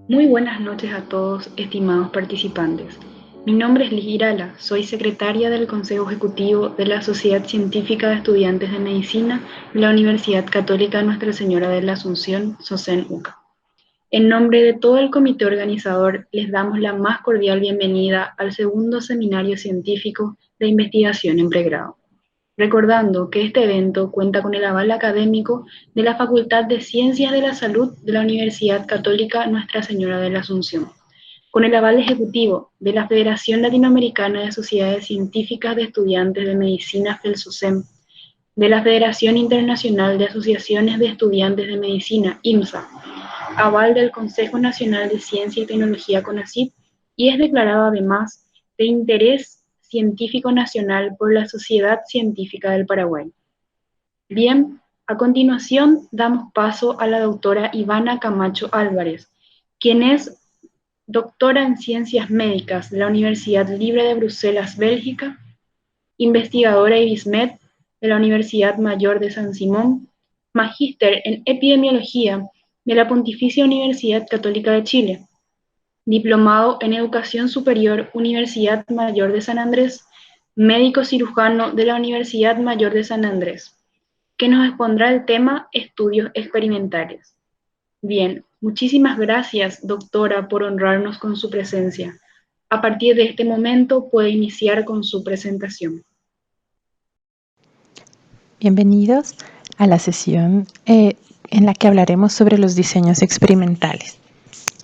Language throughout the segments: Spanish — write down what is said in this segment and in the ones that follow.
Muy buenas noches a todos, estimados participantes. Mi nombre es Liz Girala, soy secretaria del Consejo Ejecutivo de la Sociedad Científica de Estudiantes de Medicina de la Universidad Católica Nuestra Señora de la Asunción, SOSEN-UCA. En nombre de todo el comité organizador, les damos la más cordial bienvenida al segundo seminario científico de investigación en pregrado, recordando que este evento cuenta con el aval académico de la Facultad de Ciencias de la Salud de la Universidad Católica Nuestra Señora de la Asunción, con el aval ejecutivo de la Federación Latinoamericana de Sociedades Científicas de Estudiantes de Medicina FELSOSEM, de la Federación Internacional de Asociaciones de Estudiantes de Medicina IMSA, aval del Consejo Nacional de Ciencia y Tecnología CONACYT, y es declarado además de interés científico nacional por la Sociedad Científica del Paraguay. Bien, a continuación damos paso a la doctora Ivana Camacho Álvarez, quien es doctora en Ciencias Médicas de la Universidad Libre de Bruselas, Bélgica, investigadora IBISMED de la Universidad Mayor de San Simón, magíster en Epidemiología de la Pontificia Universidad Católica de Chile, diplomado en Educación Superior Universidad Mayor de San Andrés, médico cirujano de la Universidad Mayor de San Andrés, que nos expondrá el tema estudios experimentales. Bien, muchísimas gracias, doctora, por honrarnos con su presencia. A partir de este momento puede iniciar con su presentación. Bienvenidos a la sesión en la que hablaremos sobre los diseños experimentales,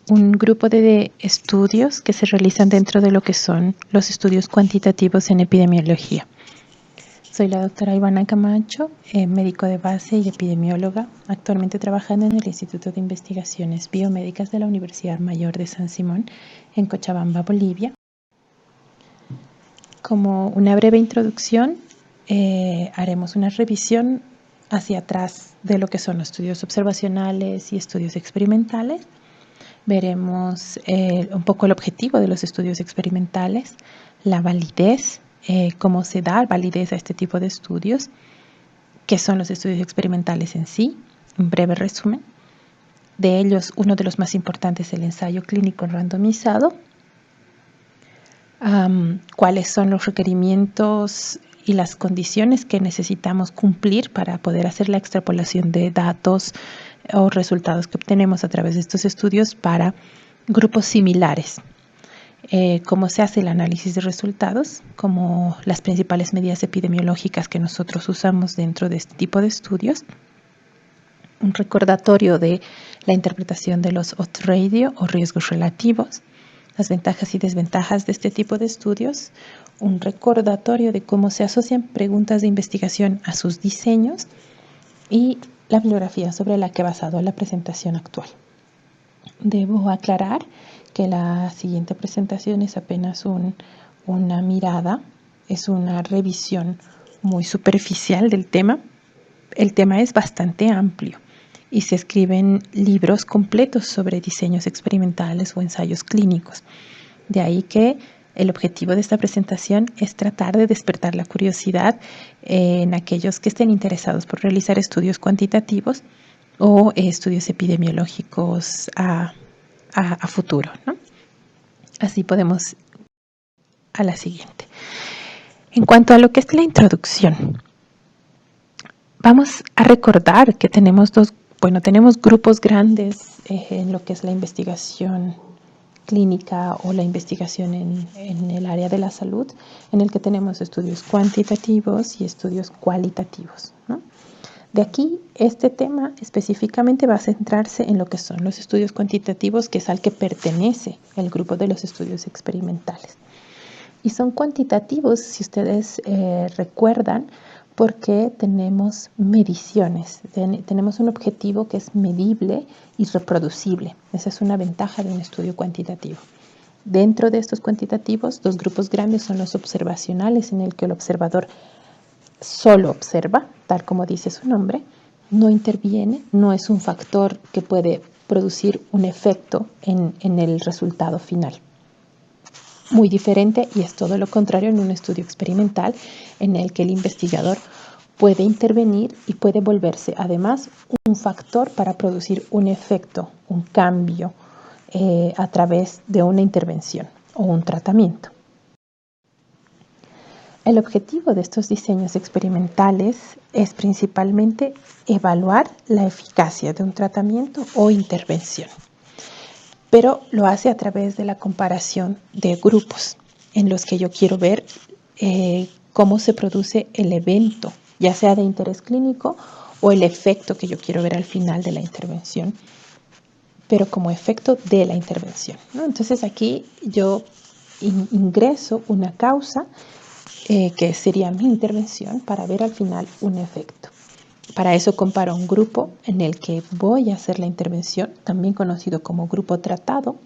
un grupo de estudios que se realizan dentro de lo que son los estudios cuantitativos en epidemiología. Soy la doctora Ivana Camacho, médico de base y epidemióloga, actualmente trabajando en el Instituto de Investigaciones Biomédicas de la Universidad Mayor de San Simón, en Cochabamba, Bolivia. Como una breve introducción, haremos una revisión hacia atrás de lo que son los estudios observacionales y estudios experimentales. Veremos un poco el objetivo de los estudios experimentales, la validez, cómo se da validez a este tipo de estudios, qué son los estudios experimentales en sí, un breve resumen. De ellos, uno de los más importantes es el ensayo clínico randomizado. Cuáles son los requerimientos y las condiciones que necesitamos cumplir para poder hacer la extrapolación de datos o resultados que obtenemos a través de estos estudios para grupos similares. Cómo se hace el análisis de resultados, como las principales medidas epidemiológicas que nosotros usamos dentro de este tipo de estudios. Un recordatorio de la interpretación de los odds ratio o riesgos relativos, las ventajas y desventajas de este tipo de estudios, un recordatorio de cómo se asocian preguntas de investigación a sus diseños y la bibliografía sobre la que he basado la presentación actual. Debo aclarar que la siguiente presentación es apenas una mirada, es una revisión muy superficial del tema. El tema es bastante amplio y se escriben libros completos sobre diseños experimentales o ensayos clínicos. De ahí que el objetivo de esta presentación es tratar de despertar la curiosidad en aquellos que estén interesados por realizar estudios cuantitativos o estudios epidemiológicos a futuro, ¿no? Así podemos a la siguiente. En cuanto a lo que es la introducción, vamos a recordar que tenemos tenemos grupos grandes en lo que es la investigación clínica o la investigación en el área de la salud, en el que tenemos estudios cuantitativos y estudios cualitativos, ¿no? De aquí, este tema específicamente va a centrarse en lo que son los estudios cuantitativos, que es al que pertenece el grupo de los estudios experimentales. Y son cuantitativos, si ustedes recuerdan, porque tenemos mediciones, tenemos un objetivo que es medible y reproducible. Esa es una ventaja de un estudio cuantitativo. Dentro de estos cuantitativos, dos grupos grandes son los observacionales, en el que el observador solo observa, tal como dice su nombre, no interviene, no es un factor que puede producir un efecto en el resultado final. Muy diferente, y es todo lo contrario en un estudio experimental en el que el investigador puede intervenir y puede volverse además un factor para producir un efecto, un cambio a través de una intervención o un tratamiento. El objetivo de estos diseños experimentales es principalmente evaluar la eficacia de un tratamiento o intervención, pero lo hace a través de la comparación de grupos en los que yo quiero ver cómo se produce el evento, ya sea de interés clínico o el efecto que yo quiero ver al final de la intervención, pero como efecto de la intervención, ¿no? Entonces aquí yo ingreso una causa que sería mi intervención para ver al final un efecto. Para eso comparo un grupo en el que voy a hacer la intervención, también conocido como grupo tratado,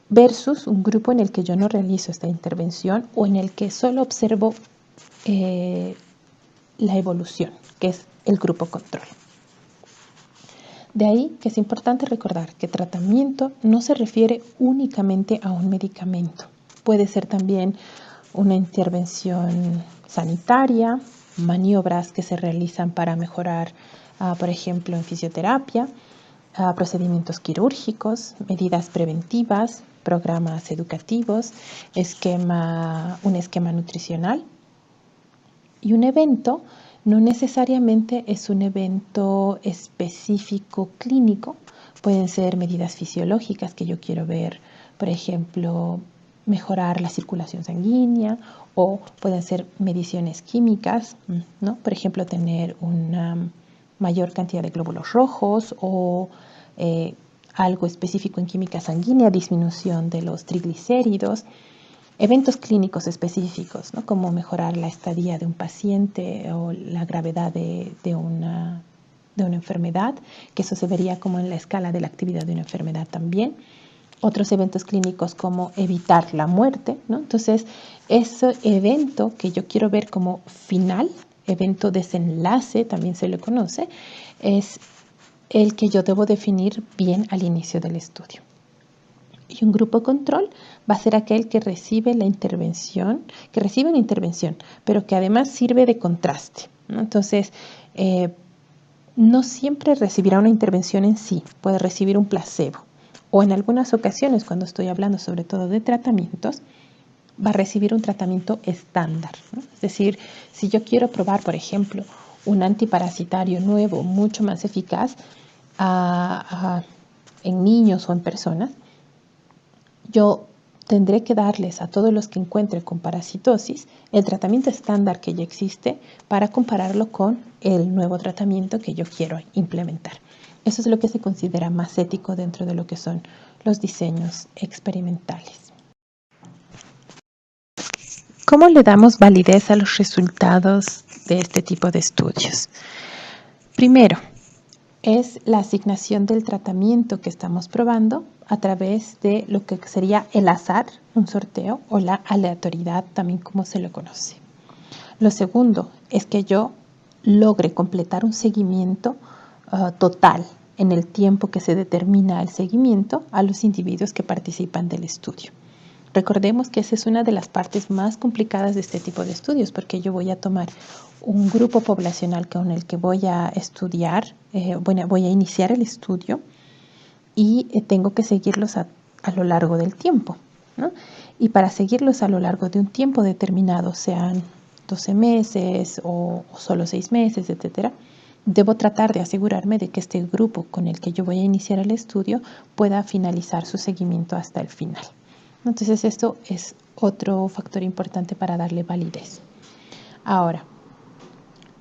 versus un grupo en el que yo no realizo esta intervención o en el que solo observo la evolución, que es el grupo control. De ahí que es importante recordar que tratamiento no se refiere únicamente a un medicamento. Puede ser también una intervención sanitaria, maniobras que se realizan para mejorar, por ejemplo, en fisioterapia, procedimientos quirúrgicos, medidas preventivas, programas educativos, un esquema nutricional. Y un evento no necesariamente es un evento específico clínico, pueden ser medidas fisiológicas que yo quiero ver, por ejemplo, mejorar la circulación sanguínea, o pueden ser mediciones químicas, ¿no? Por ejemplo, tener una mayor cantidad de glóbulos rojos o algo específico en química sanguínea, disminución de los triglicéridos. Eventos clínicos específicos, ¿no? Como mejorar la estadía de un paciente o la gravedad de una enfermedad, que eso se vería como en la escala de la actividad de una enfermedad también. Otros eventos clínicos como evitar la muerte, ¿no? Entonces, ese evento que yo quiero ver como final, evento desenlace, también se le conoce, es el que yo debo definir bien al inicio del estudio. Y un grupo control va a ser aquel que recibe la intervención, que recibe una intervención, pero que además sirve de contraste, ¿no? Entonces, no siempre recibirá una intervención en sí, puede recibir un placebo. O en algunas ocasiones, cuando estoy hablando sobre todo de tratamientos, va a recibir un tratamiento estándar, ¿no? Es decir, si yo quiero probar, por ejemplo, un antiparasitario nuevo, mucho más eficaz en niños o en personas, yo tendré que darles a todos los que encuentre con parasitosis el tratamiento estándar que ya existe para compararlo con el nuevo tratamiento que yo quiero implementar. Eso es lo que se considera más ético dentro de lo que son los diseños experimentales. ¿Cómo le damos validez a los resultados de este tipo de estudios? Primero, es la asignación del tratamiento que estamos probando a través de lo que sería el azar, un sorteo, o la aleatoriedad, también como se lo conoce. Lo segundo es que yo logre completar un seguimiento total en el tiempo que se determina el seguimiento a los individuos que participan del estudio. Recordemos que esa es una de las partes más complicadas de este tipo de estudios, porque yo voy a tomar un grupo poblacional con el que voy a estudiar, voy a iniciar el estudio y tengo que seguirlos a lo largo del tiempo, ¿no? Y para seguirlos a lo largo de un tiempo determinado, sean 12 meses o solo 6 meses, etcétera, debo tratar de asegurarme de que este grupo con el que yo voy a iniciar el estudio pueda finalizar su seguimiento hasta el final. Entonces, esto es otro factor importante para darle validez. Ahora,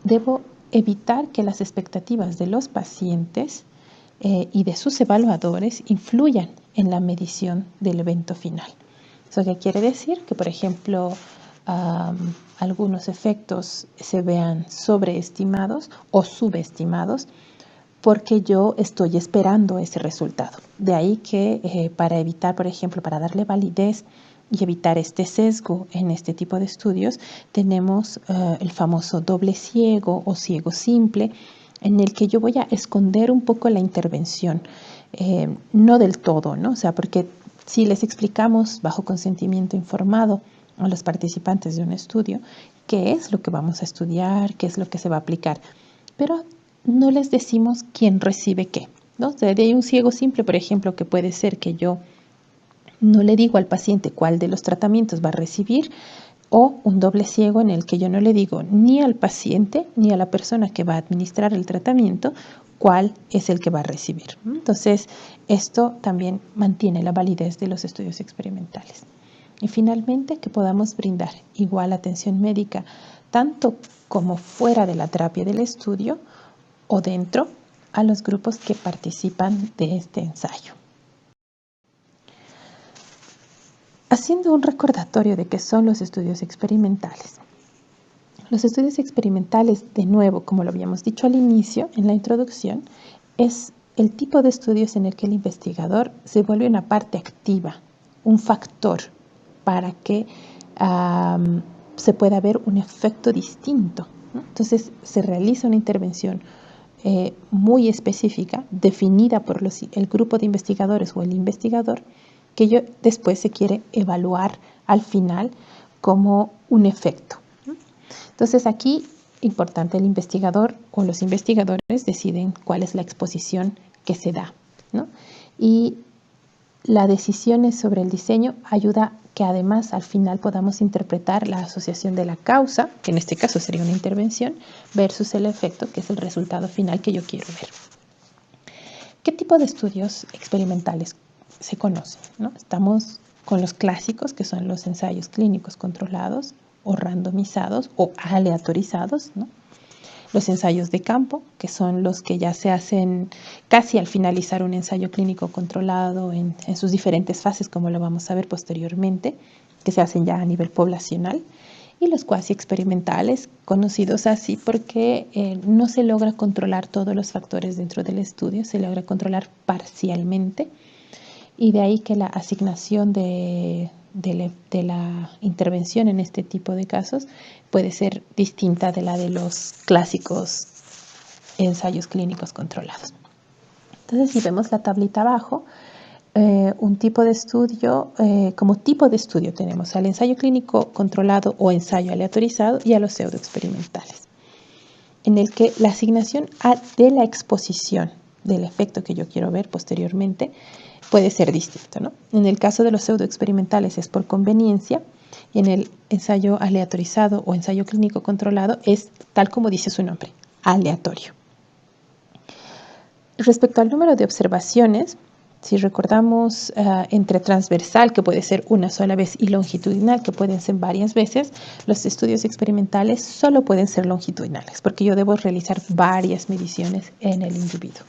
debo evitar que las expectativas de los pacientes y de sus evaluadores influyan en la medición del evento final. ¿Eso qué quiere decir? Que, por ejemplo, algunos efectos se vean sobreestimados o subestimados porque yo estoy esperando ese resultado. De ahí que para evitar, por ejemplo, para darle validez y evitar este sesgo en este tipo de estudios, tenemos el famoso doble ciego o ciego simple, en el que yo voy a esconder un poco la intervención, no del todo, ¿no? O sea, porque si les explicamos bajo consentimiento informado a los participantes de un estudio qué es lo que vamos a estudiar, qué es lo que se va a aplicar, pero no les decimos quién recibe qué. ¿no? O sea, hay un ciego simple, por ejemplo, que puede ser que yo no le digo al paciente cuál de los tratamientos va a recibir, o un doble ciego en el que yo no le digo ni al paciente ni a la persona que va a administrar el tratamiento cuál es el que va a recibir. Entonces, esto también mantiene la validez de los estudios experimentales. Y finalmente, que podamos brindar igual atención médica, tanto como fuera de la terapia del estudio o dentro, a los grupos que participan de este ensayo. Haciendo un recordatorio de qué son los estudios experimentales. Los estudios experimentales, de nuevo, como lo habíamos dicho al inicio, en la introducción, es el tipo de estudios en el que el investigador se vuelve una parte activa, un factor para que se pueda ver un efecto distinto, ¿no? Entonces, se realiza una intervención muy específica, definida por el grupo de investigadores o el investigador, que después se quiere evaluar al final como un efecto. Entonces aquí, importante, el investigador o los investigadores deciden cuál es la exposición que se da, ¿no? Y la decisión sobre el diseño ayuda que además al final podamos interpretar la asociación de la causa, que en este caso sería una intervención, versus el efecto, que es el resultado final que yo quiero ver. ¿Qué tipo de estudios experimentales se conocen, ¿no? Estamos con los clásicos, que son los ensayos clínicos controlados o randomizados o aleatorizados, ¿no? Los ensayos de campo, que son los que ya se hacen casi al finalizar un ensayo clínico controlado en sus diferentes fases, como lo vamos a ver posteriormente, que se hacen ya a nivel poblacional. Y los cuasi experimentales, conocidos así porque no se logra controlar todos los factores dentro del estudio, se logra controlar parcialmente, y de ahí que la asignación de la intervención en este tipo de casos puede ser distinta de la de los clásicos ensayos clínicos controlados. Entonces, si vemos la tablita abajo, un tipo de estudio, como tipo de estudio tenemos al ensayo clínico controlado o ensayo aleatorizado y a los pseudoexperimentales, en el que la asignación de la exposición del efecto que yo quiero ver posteriormente puede ser distinto, ¿no? En el caso de los pseudoexperimentales es por conveniencia, y en el ensayo aleatorizado o ensayo clínico controlado es tal como dice su nombre, aleatorio. Respecto al número de observaciones, si recordamos entre transversal, que puede ser una sola vez, y longitudinal, que pueden ser varias veces, los estudios experimentales solo pueden ser longitudinales, porque yo debo realizar varias mediciones en el individuo.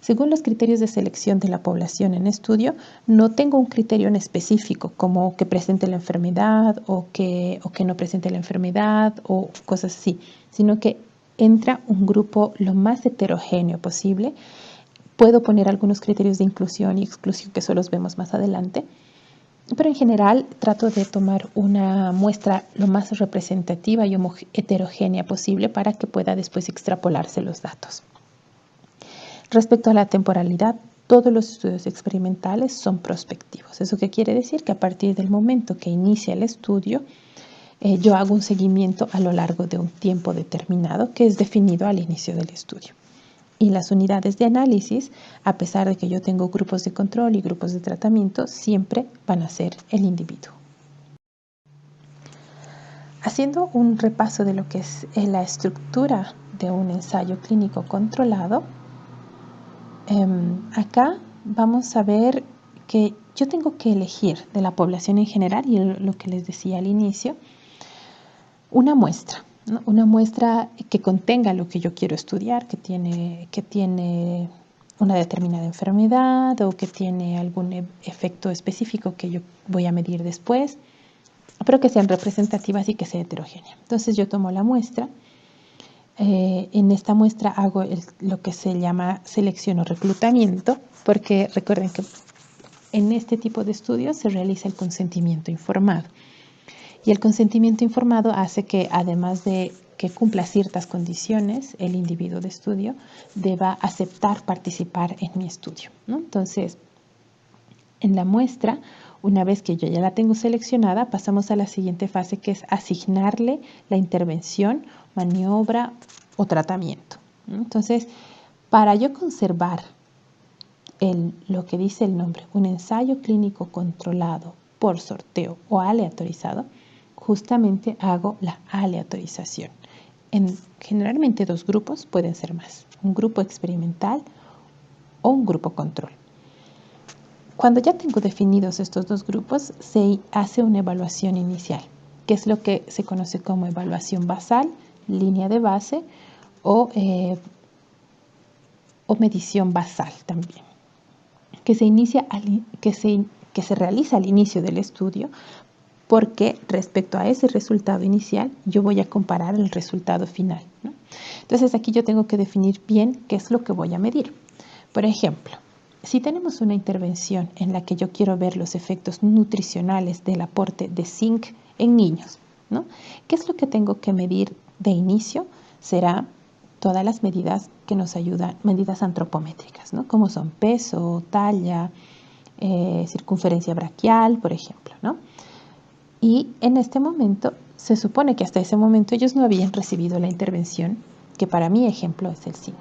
Según los criterios de selección de la población en estudio, no tengo un criterio en específico, como que presente la enfermedad o que no presente la enfermedad o cosas así, sino que entra un grupo lo más heterogéneo posible. Puedo poner algunos criterios de inclusión y exclusión que solo los vemos más adelante, pero en general trato de tomar una muestra lo más representativa y heterogénea posible para que pueda después extrapolarse los datos. Respecto a la temporalidad, todos los estudios experimentales son prospectivos. ¿Eso qué quiere decir? Que a partir del momento que inicia el estudio, yo hago un seguimiento a lo largo de un tiempo determinado que es definido al inicio del estudio. Y las unidades de análisis, a pesar de que yo tengo grupos de control y grupos de tratamiento, siempre van a ser el individuo. Haciendo un repaso de lo que es la estructura de un ensayo clínico controlado, acá vamos a ver que yo tengo que elegir de la población en general, y lo que les decía al inicio, una muestra, ¿no? Una muestra que contenga lo que yo quiero estudiar, que tiene una determinada enfermedad o que tiene algún efecto específico que yo voy a medir después, pero que sean representativas y que sea heterogénea. Entonces yo tomo la muestra. En esta muestra hago lo que se llama selección o reclutamiento, porque recuerden que en este tipo de estudios se realiza el consentimiento informado. Y el consentimiento informado hace que, además de que cumpla ciertas condiciones, el individuo de estudio deba aceptar participar en mi estudio, ¿no? Entonces, en la muestra, una vez que yo ya la tengo seleccionada, pasamos a la siguiente fase, que es asignarle la intervención, maniobra o tratamiento. Entonces, para yo conservar lo que dice el nombre, un ensayo clínico controlado por sorteo o aleatorizado, justamente hago la aleatorización. Generalmente 2 grupos, pueden ser más, un grupo experimental o un grupo control. Cuando ya tengo definidos estos 2 grupos, se hace una evaluación inicial, que es lo que se conoce como evaluación basal, línea de base o medición basal también, que se realiza al inicio del estudio, porque respecto a ese resultado inicial yo voy a comparar el resultado final, ¿no? Entonces aquí yo tengo que definir bien qué es lo que voy a medir. Por ejemplo, si tenemos una intervención en la que yo quiero ver los efectos nutricionales del aporte de zinc en niños, ¿no? ¿Qué es lo que tengo que medir de inicio? Será todas las medidas que nos ayudan, medidas antropométricas, ¿no? Como son peso, talla, circunferencia braquial, por ejemplo, ¿no? Y en este momento, se supone que hasta ese momento ellos no habían recibido la intervención, que para mi ejemplo es el zinc.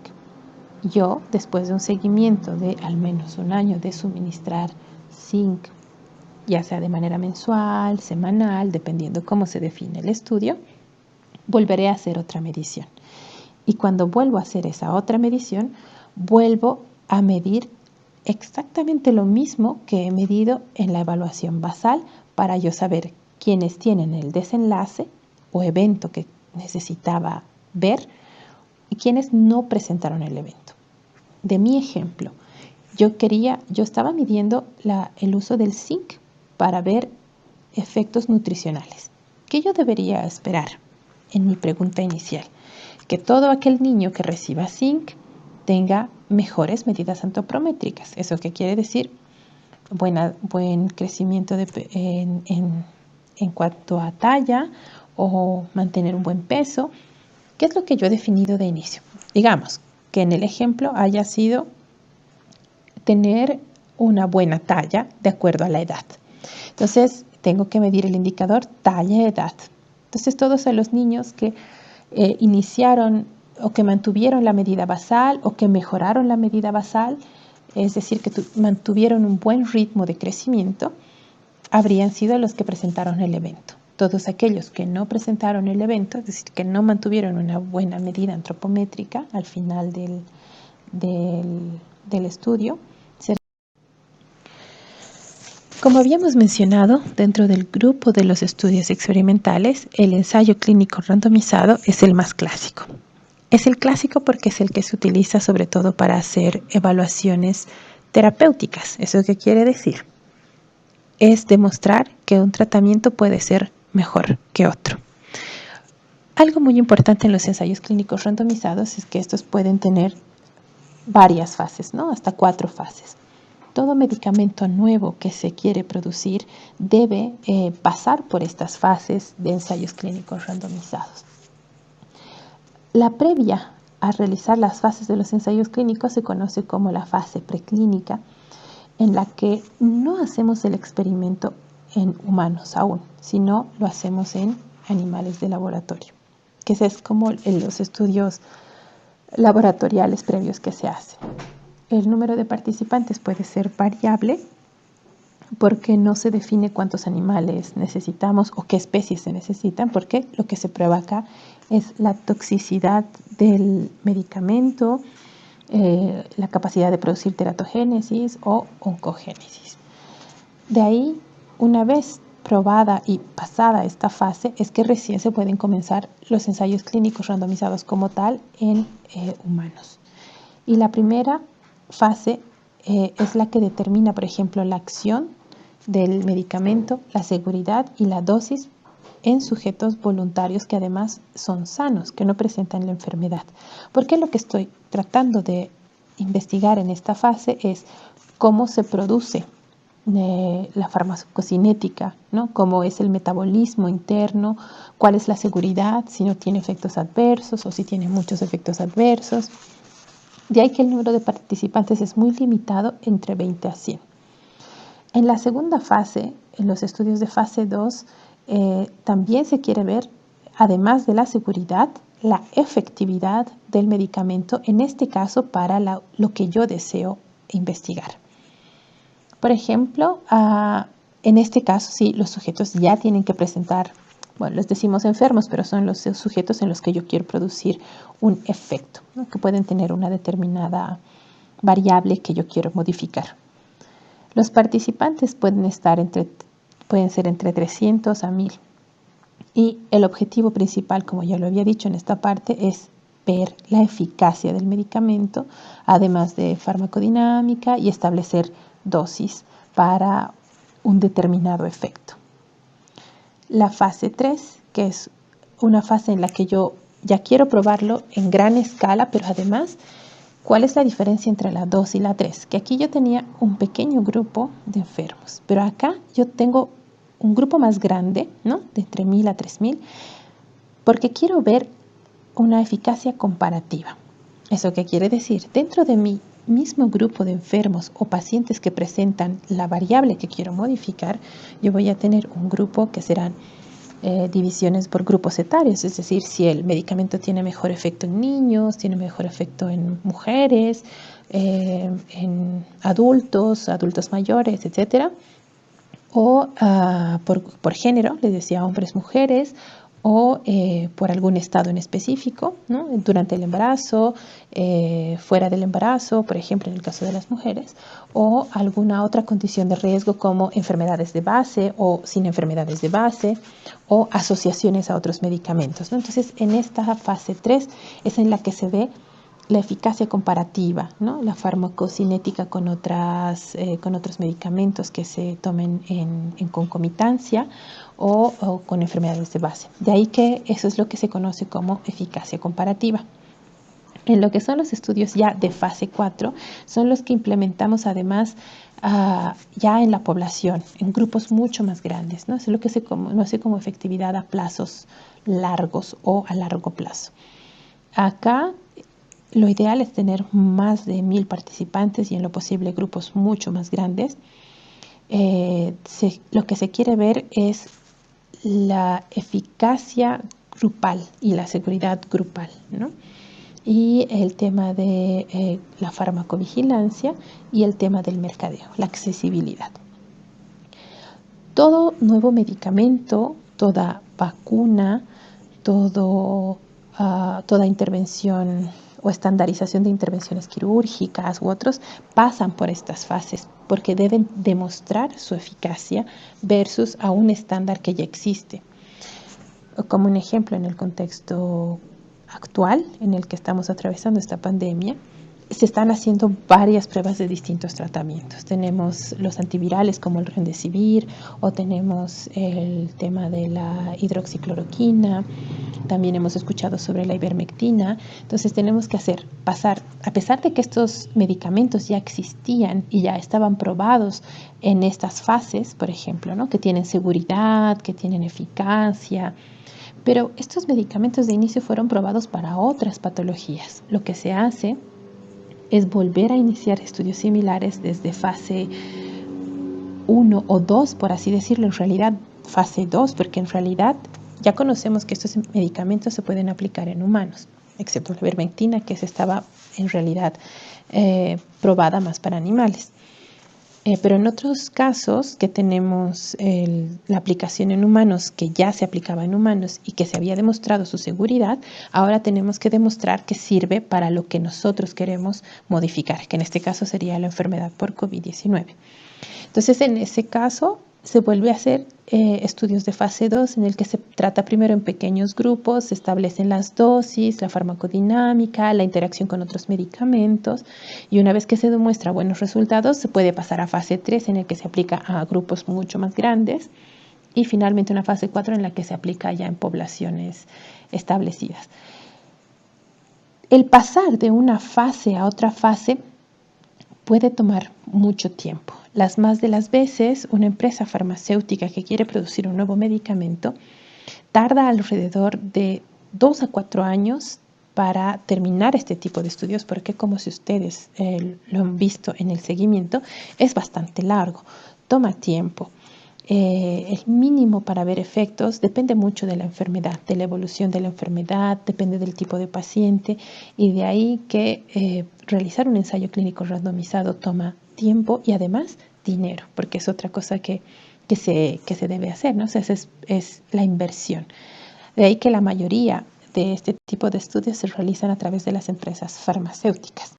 Yo, después de un seguimiento de al menos un año de suministrar zinc, ya sea de manera mensual, semanal, dependiendo cómo se define el estudio, volveré a hacer otra medición. Y cuando vuelvo a hacer esa otra medición, vuelvo a medir exactamente lo mismo que he medido en la evaluación basal para yo saber quiénes tienen el desenlace o evento que necesitaba ver y quienes no presentaron el evento. De mi ejemplo, yo estaba midiendo el uso del zinc para ver efectos nutricionales. ¿Qué yo debería esperar en mi pregunta inicial? Que todo aquel niño que reciba zinc tenga mejores medidas antropométricas. ¿Eso qué quiere decir? Buen crecimiento en cuanto a talla o mantener un buen peso. ¿Qué es lo que yo he definido de inicio? Digamos que en el ejemplo haya sido tener una buena talla de acuerdo a la edad. Entonces, tengo que medir el indicador talla-edad. Entonces, todos los niños que iniciaron o que mantuvieron la medida basal o que mejoraron la medida basal, es decir, que mantuvieron un buen ritmo de crecimiento, habrían sido los que presentaron el evento. Todos aquellos que no presentaron el evento, es decir, que no mantuvieron una buena medida antropométrica al final del estudio. Como habíamos mencionado, dentro del grupo de los estudios experimentales, el ensayo clínico randomizado es el más clásico. Es el clásico porque es el que se utiliza sobre todo para hacer evaluaciones terapéuticas. ¿Eso qué quiere decir? Es demostrar que un tratamiento puede ser mejor que otro. Algo muy importante en los ensayos clínicos randomizados es que estos pueden tener varias fases, ¿no? Hasta 4 fases. Todo medicamento nuevo que se quiere producir debe pasar por estas fases de ensayos clínicos randomizados. La previa a realizar las fases de los ensayos clínicos se conoce como la fase preclínica, en la que no hacemos el experimento en humanos aún, sino lo hacemos en animales de laboratorio, que es como los estudios laboratoriales previos que se hacen. El número de participantes puede ser variable porque no se define cuántos animales necesitamos o qué especies se necesitan, porque lo que se prueba acá es la toxicidad del medicamento, la capacidad de producir teratogénesis o oncogénesis. De ahí, una vez probada y pasada esta fase, es que recién se pueden comenzar los ensayos clínicos randomizados como tal en humanos. Y la primera fase es la que determina, por ejemplo, la acción del medicamento, la seguridad y la dosis en sujetos voluntarios que además son sanos, que no presentan la enfermedad. Porque lo que estoy tratando de investigar en esta fase es cómo se produce la farmacocinética, ¿no? Cómo es el metabolismo interno, cuál es la seguridad, si no tiene efectos adversos o si tiene muchos efectos adversos. De ahí que el número de participantes es muy limitado, entre 20 a 100. En la segunda fase, en los estudios de fase 2, también se quiere ver, además de la seguridad, la efectividad del medicamento, en este caso para lo que yo deseo investigar. Por ejemplo, en este caso, sí, los sujetos ya tienen que presentar, bueno, les decimos enfermos, pero son los sujetos en los que yo quiero producir un efecto, ¿no? Que pueden tener una determinada variable que yo quiero modificar. Los participantes pueden ser entre 300 a 1000. Y el objetivo principal, como ya lo había dicho en esta parte, es ver la eficacia del medicamento, además de farmacodinámica, y establecer dosis para un determinado efecto. La fase 3, que es una fase en la que yo ya quiero probarlo en gran escala, pero además, ¿cuál es la diferencia entre la 2 y la 3? Que aquí yo tenía un pequeño grupo de enfermos, pero acá yo tengo un grupo más grande, ¿no? De entre 1000 a 3000, porque quiero ver una eficacia comparativa. ¿Eso qué quiere decir? Dentro de mi mismo grupo de enfermos o pacientes que presentan la variable que quiero modificar, yo voy a tener un grupo que serán divisiones por grupos etarios, es decir, si el medicamento tiene mejor efecto en niños, tiene mejor efecto en mujeres, en adultos mayores, etcétera, o por género, les decía hombres, mujeres, o por algún estado en específico, ¿no? Durante el embarazo, fuera del embarazo, por ejemplo, en el caso de las mujeres, o alguna otra condición de riesgo como enfermedades de base o sin enfermedades de base, o asociaciones a otros medicamentos, ¿no? Entonces, en esta fase 3 es en la que se ve la eficacia comparativa, ¿no? La farmacocinética con otros medicamentos que se tomen en concomitancia o con enfermedades de base. De ahí que eso es lo que se conoce como eficacia comparativa. En lo que son los estudios ya de fase 4, son los que implementamos además ya en la población, en grupos mucho más grandes, ¿no? Es lo que se conoce como efectividad a plazos largos o a largo plazo. Acá lo ideal es tener más de 1000 participantes y en lo posible grupos mucho más grandes. Lo que se quiere ver es la eficacia grupal y la seguridad grupal, ¿no? Y el tema de la farmacovigilancia y el tema del mercadeo, la accesibilidad. Todo nuevo medicamento, toda vacuna, toda intervención o estandarización de intervenciones quirúrgicas u otros pasan por estas fases porque deben demostrar su eficacia versus a un estándar que ya existe. Como un ejemplo, en el contexto actual en el que estamos atravesando esta pandemia, se están haciendo varias pruebas de distintos tratamientos. Tenemos los antivirales como el Remdesivir, o tenemos el tema de la hidroxicloroquina, también hemos escuchado sobre la ivermectina. Entonces tenemos que pasar, a pesar de que estos medicamentos ya existían y ya estaban probados en estas fases, por ejemplo, ¿no? Que tienen seguridad, que tienen eficacia, pero estos medicamentos de inicio fueron probados para otras patologías. Lo que se hace es volver a iniciar estudios similares desde fase 1 o 2, por así decirlo, en realidad fase 2, porque en realidad ya conocemos que estos medicamentos se pueden aplicar en humanos, excepto la ivermectina, que se estaba en realidad probada más para animales. Pero en otros casos que tenemos la aplicación en humanos, que ya se aplicaba en humanos y que se había demostrado su seguridad, ahora tenemos que demostrar que sirve para lo que nosotros queremos modificar, que en este caso sería la enfermedad por COVID-19. Entonces, en ese caso, se vuelve a hacer estudios de fase 2 en el que se trata primero en pequeños grupos, se establecen las dosis, la farmacodinámica, la interacción con otros medicamentos, y una vez que se demuestra buenos resultados se puede pasar a fase 3 en el que se aplica a grupos mucho más grandes, y finalmente una fase 4 en la que se aplica ya en poblaciones establecidas. El pasar de una fase a otra fase puede tomar mucho tiempo. Las más de las veces, una empresa farmacéutica que quiere producir un nuevo medicamento tarda alrededor de 2 a 4 años para terminar este tipo de estudios, porque como si ustedes lo han visto en el seguimiento, es bastante largo, toma tiempo. el mínimo para ver efectos depende mucho de la enfermedad, de la evolución de la enfermedad, depende del tipo de paciente, y de ahí que realizar un ensayo clínico randomizado toma tiempo y además dinero, porque es otra cosa que se debe hacer, ¿no? O sea, es la inversión. De ahí que la mayoría de este tipo de estudios se realizan a través de las empresas farmacéuticas.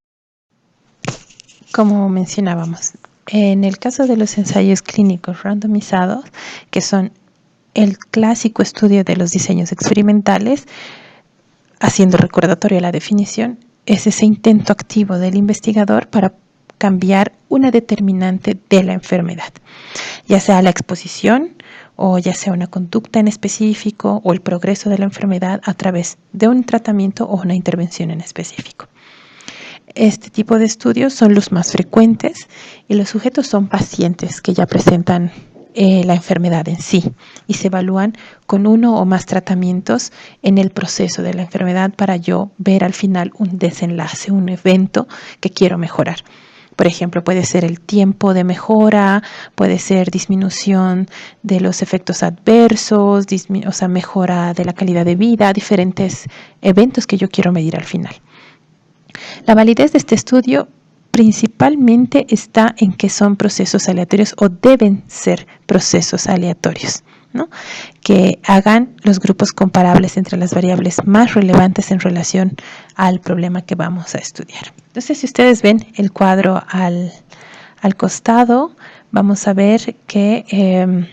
Como mencionábamos, en el caso de los ensayos clínicos randomizados, que son el clásico estudio de los diseños experimentales, haciendo recordatorio a la definición, es ese intento activo del investigador para cambiar una determinante de la enfermedad, ya sea la exposición o ya sea una conducta en específico o el progreso de la enfermedad a través de un tratamiento o una intervención en específico. Este tipo de estudios son los más frecuentes y los sujetos son pacientes que ya presentan la enfermedad en sí y se evalúan con uno o más tratamientos en el proceso de la enfermedad para yo ver al final un desenlace, un evento que quiero mejorar. Por ejemplo, puede ser el tiempo de mejora, puede ser disminución de los efectos adversos, o sea, mejora de la calidad de vida, diferentes eventos que yo quiero medir al final. La validez de este estudio principalmente está en que son procesos aleatorios o deben ser procesos aleatorios, ¿no? Que hagan los grupos comparables entre las variables más relevantes en relación al problema que vamos a estudiar. Entonces, si ustedes ven el cuadro al costado, vamos a ver que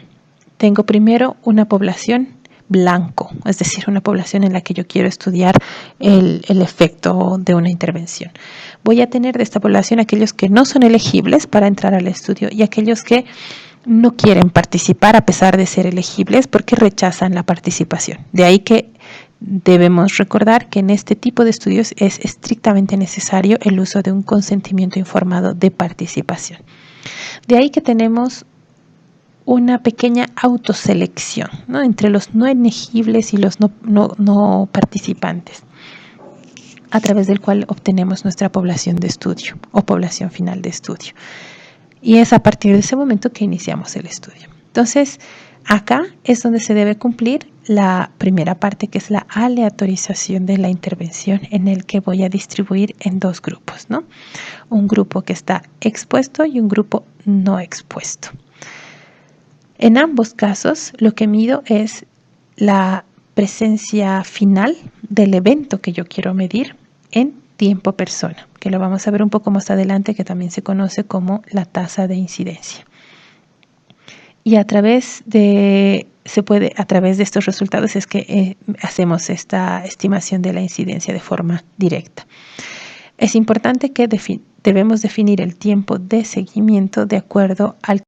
tengo primero una población blanco, es decir, una población en la que yo quiero estudiar el efecto de una intervención. Voy a tener de esta población aquellos que no son elegibles para entrar al estudio y aquellos que no quieren participar a pesar de ser elegibles porque rechazan la participación. De ahí que debemos recordar que en este tipo de estudios es estrictamente necesario el uso de un consentimiento informado de participación. De ahí que tenemos una pequeña autoselección, ¿no? Entre los no elegibles y los no participantes, a través del cual obtenemos nuestra población de estudio o población final de estudio. Y es a partir de ese momento que iniciamos el estudio. Entonces, acá es donde se debe cumplir la primera parte, que es la aleatorización de la intervención, en el que voy a distribuir en dos grupos, ¿no? Un grupo que está expuesto y un grupo no expuesto. En ambos casos, lo que mido es la presencia final del evento que yo quiero medir en tiempo persona, que lo vamos a ver un poco más adelante, que también se conoce como la tasa de incidencia. Y a través de estos resultados es que hacemos esta estimación de la incidencia de forma directa. Es importante que debemos definir el tiempo de seguimiento de acuerdo al...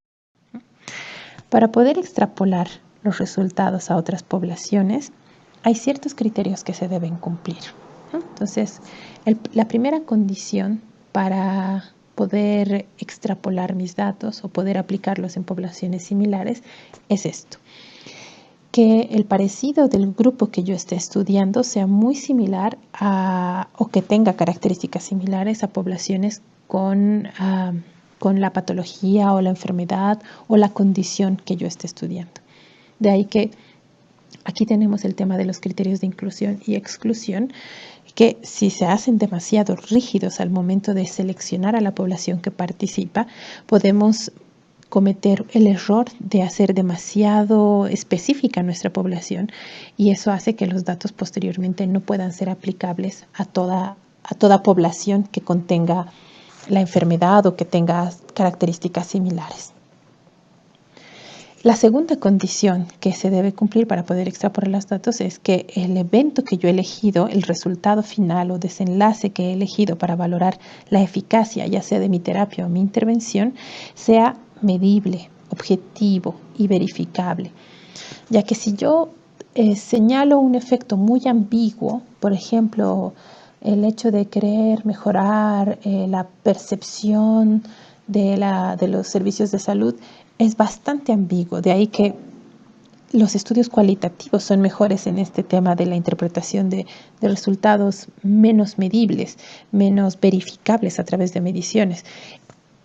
Para poder extrapolar los resultados a otras poblaciones, hay ciertos criterios que se deben cumplir, ¿no? Entonces, la primera condición para poder extrapolar mis datos o poder aplicarlos en poblaciones similares es esto: que el parecido del grupo que yo esté estudiando sea muy similar o que tenga características similares a poblaciones con la patología o la enfermedad o la condición que yo esté estudiando. De ahí que aquí tenemos el tema de los criterios de inclusión y exclusión, que si se hacen demasiado rígidos al momento de seleccionar a la población que participa, podemos cometer el error de hacer demasiado específica nuestra población, y eso hace que los datos posteriormente no puedan ser aplicables a toda población que contenga la enfermedad o que tenga características similares. La segunda condición que se debe cumplir para poder extrapolar los datos es que el evento que yo he elegido, el resultado final o desenlace que he elegido para valorar la eficacia, ya sea de mi terapia o mi intervención, sea medible, objetivo y verificable. Ya que si yo señalo un efecto muy ambiguo, por ejemplo, el hecho de querer mejorar la percepción de los servicios de salud, es bastante ambiguo. De ahí que los estudios cualitativos son mejores en este tema de la interpretación de resultados menos medibles, menos verificables a través de mediciones.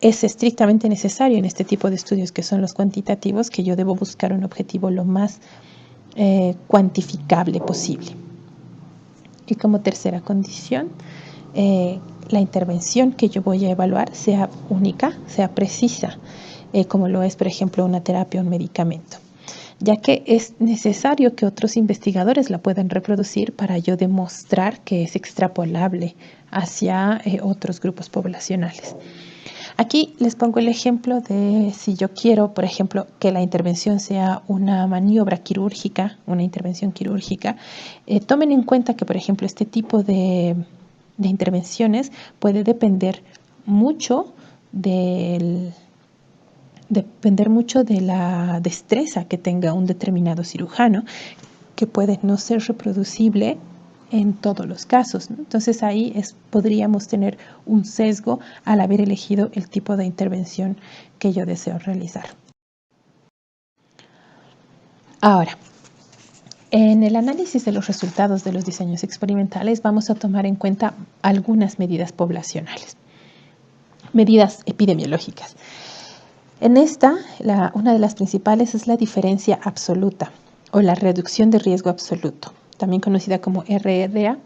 es estrictamente necesario en este tipo de estudios que son los cuantitativos, que yo debo buscar un objetivo lo más cuantificable posible. Y como tercera condición, la intervención que yo voy a evaluar sea única, sea precisa, como lo es, por ejemplo, una terapia o un medicamento, ya que es necesario que otros investigadores la puedan reproducir para yo demostrar que es extrapolable hacia otros grupos poblacionales. Aquí les pongo el ejemplo de si yo quiero, por ejemplo, que la intervención sea una maniobra quirúrgica, una intervención quirúrgica. Tomen en cuenta que, por ejemplo, este tipo de intervenciones puede depender mucho de la destreza que tenga un determinado cirujano, que puede no ser reproducible en todos los casos, ¿no? Entonces ahí podríamos tener un sesgo al haber elegido el tipo de intervención que yo deseo realizar. Ahora, en el análisis de los resultados de los diseños experimentales vamos a tomar en cuenta algunas medidas poblacionales, medidas epidemiológicas. En esta, una de las principales es la diferencia absoluta o la reducción de riesgo absoluto, también conocida como RRA,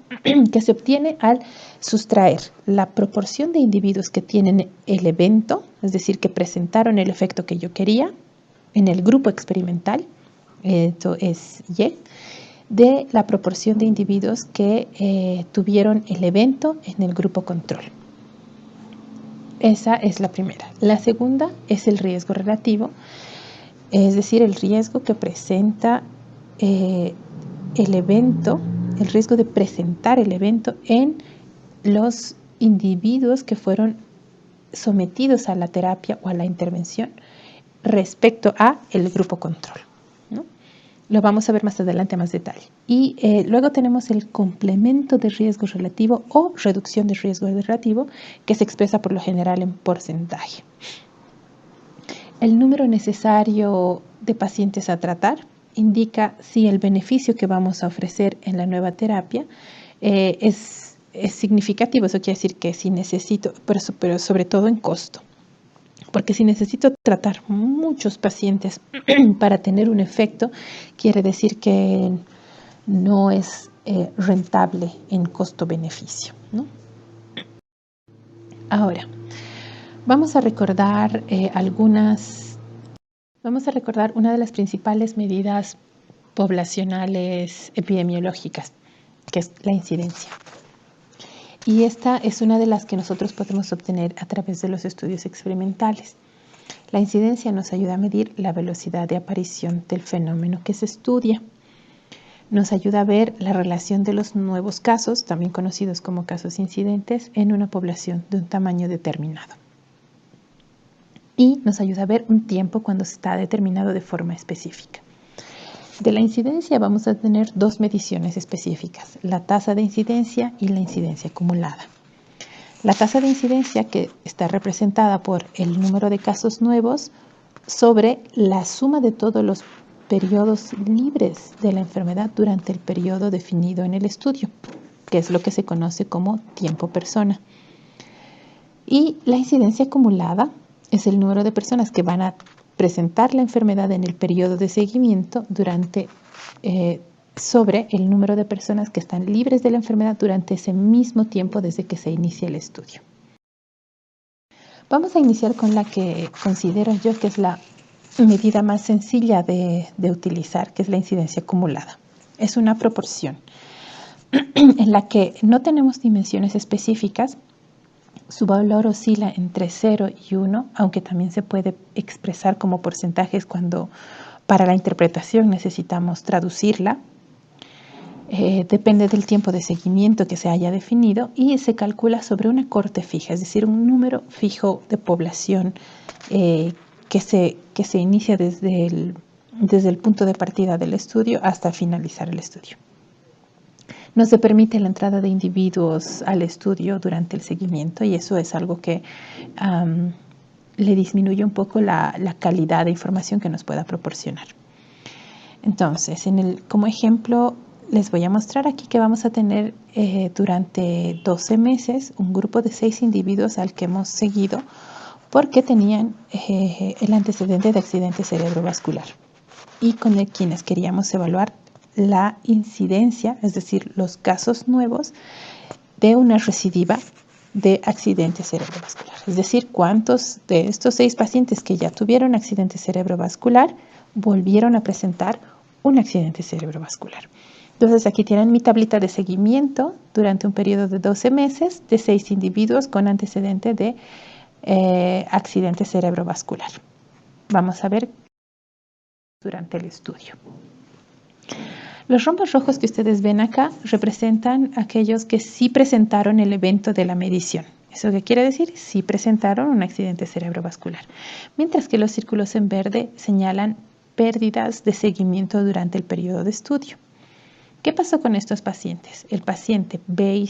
que se obtiene al sustraer la proporción de individuos que tienen el evento, es decir, que presentaron el efecto que yo quería en el grupo experimental, esto es Y, de la proporción de individuos que tuvieron el evento en el grupo control. Esa es la primera. La segunda es el riesgo relativo, es decir, el riesgo que presenta el evento, el riesgo de presentar el evento en los individuos que fueron sometidos a la terapia o a la intervención respecto a el grupo control, ¿no? Lo vamos a ver más adelante a más detalle. Y luego tenemos el complemento de riesgo relativo o reducción de riesgo relativo, que se expresa por lo general en porcentaje. El número necesario de pacientes a tratar indica si el beneficio que vamos a ofrecer en la nueva terapia es significativo. Eso quiere decir que si necesito, pero sobre todo en costo. Porque si necesito tratar muchos pacientes para tener un efecto, quiere decir que no es rentable en costo-beneficio, ¿no? Ahora, vamos a recordar una de las principales medidas poblacionales epidemiológicas, que es la incidencia. Y esta es una de las que nosotros podemos obtener a través de los estudios experimentales. La incidencia nos ayuda a medir la velocidad de aparición del fenómeno que se estudia. Nos ayuda a ver la relación de los nuevos casos, también conocidos como casos incidentes, en una población de un tamaño determinado. Y nos ayuda a ver un tiempo cuando está determinado de forma específica. De la incidencia vamos a tener dos mediciones específicas, la tasa de incidencia y la incidencia acumulada. La tasa de incidencia, que está representada por el número de casos nuevos sobre la suma de todos los periodos libres de la enfermedad durante el periodo definido en el estudio, que es lo que se conoce como tiempo persona. Y la incidencia acumulada es el número de personas que van a presentar la enfermedad en el periodo de seguimiento sobre el número de personas que están libres de la enfermedad durante ese mismo tiempo desde que se inicia el estudio. Vamos a iniciar con la que considero yo que es la medida más sencilla de utilizar, que es la incidencia acumulada. Es una proporción en la que no tenemos dimensiones específicas. Su valor oscila entre 0 y 1, aunque también se puede expresar como porcentajes cuando para la interpretación necesitamos traducirla. Depende del tiempo de seguimiento que se haya definido y se calcula sobre una corte fija, es decir, un número fijo de población que se inicia desde el punto de partida del estudio hasta finalizar el estudio. No se permite la entrada de individuos al estudio durante el seguimiento y eso es algo que le disminuye un poco la calidad de información que nos pueda proporcionar. Entonces, como ejemplo, les voy a mostrar aquí que vamos a tener durante 12 meses un grupo de 6 individuos al que hemos seguido porque tenían el antecedente de accidente cerebrovascular y con quienes queríamos evaluar la incidencia, es decir, los casos nuevos de una recidiva de accidente cerebrovascular. Es decir, cuántos de estos 6 pacientes que ya tuvieron accidente cerebrovascular volvieron a presentar un accidente cerebrovascular. Entonces aquí tienen mi tablita de seguimiento durante un periodo de 12 meses de 6 individuos con antecedente de accidente cerebrovascular. Vamos a ver durante el estudio. Los rombos rojos que ustedes ven acá representan aquellos que sí presentaron el evento de la medición. ¿Eso qué quiere decir? Sí presentaron un accidente cerebrovascular. Mientras que los círculos en verde señalan pérdidas de seguimiento durante el periodo de estudio. ¿Qué pasó con estos pacientes? El paciente B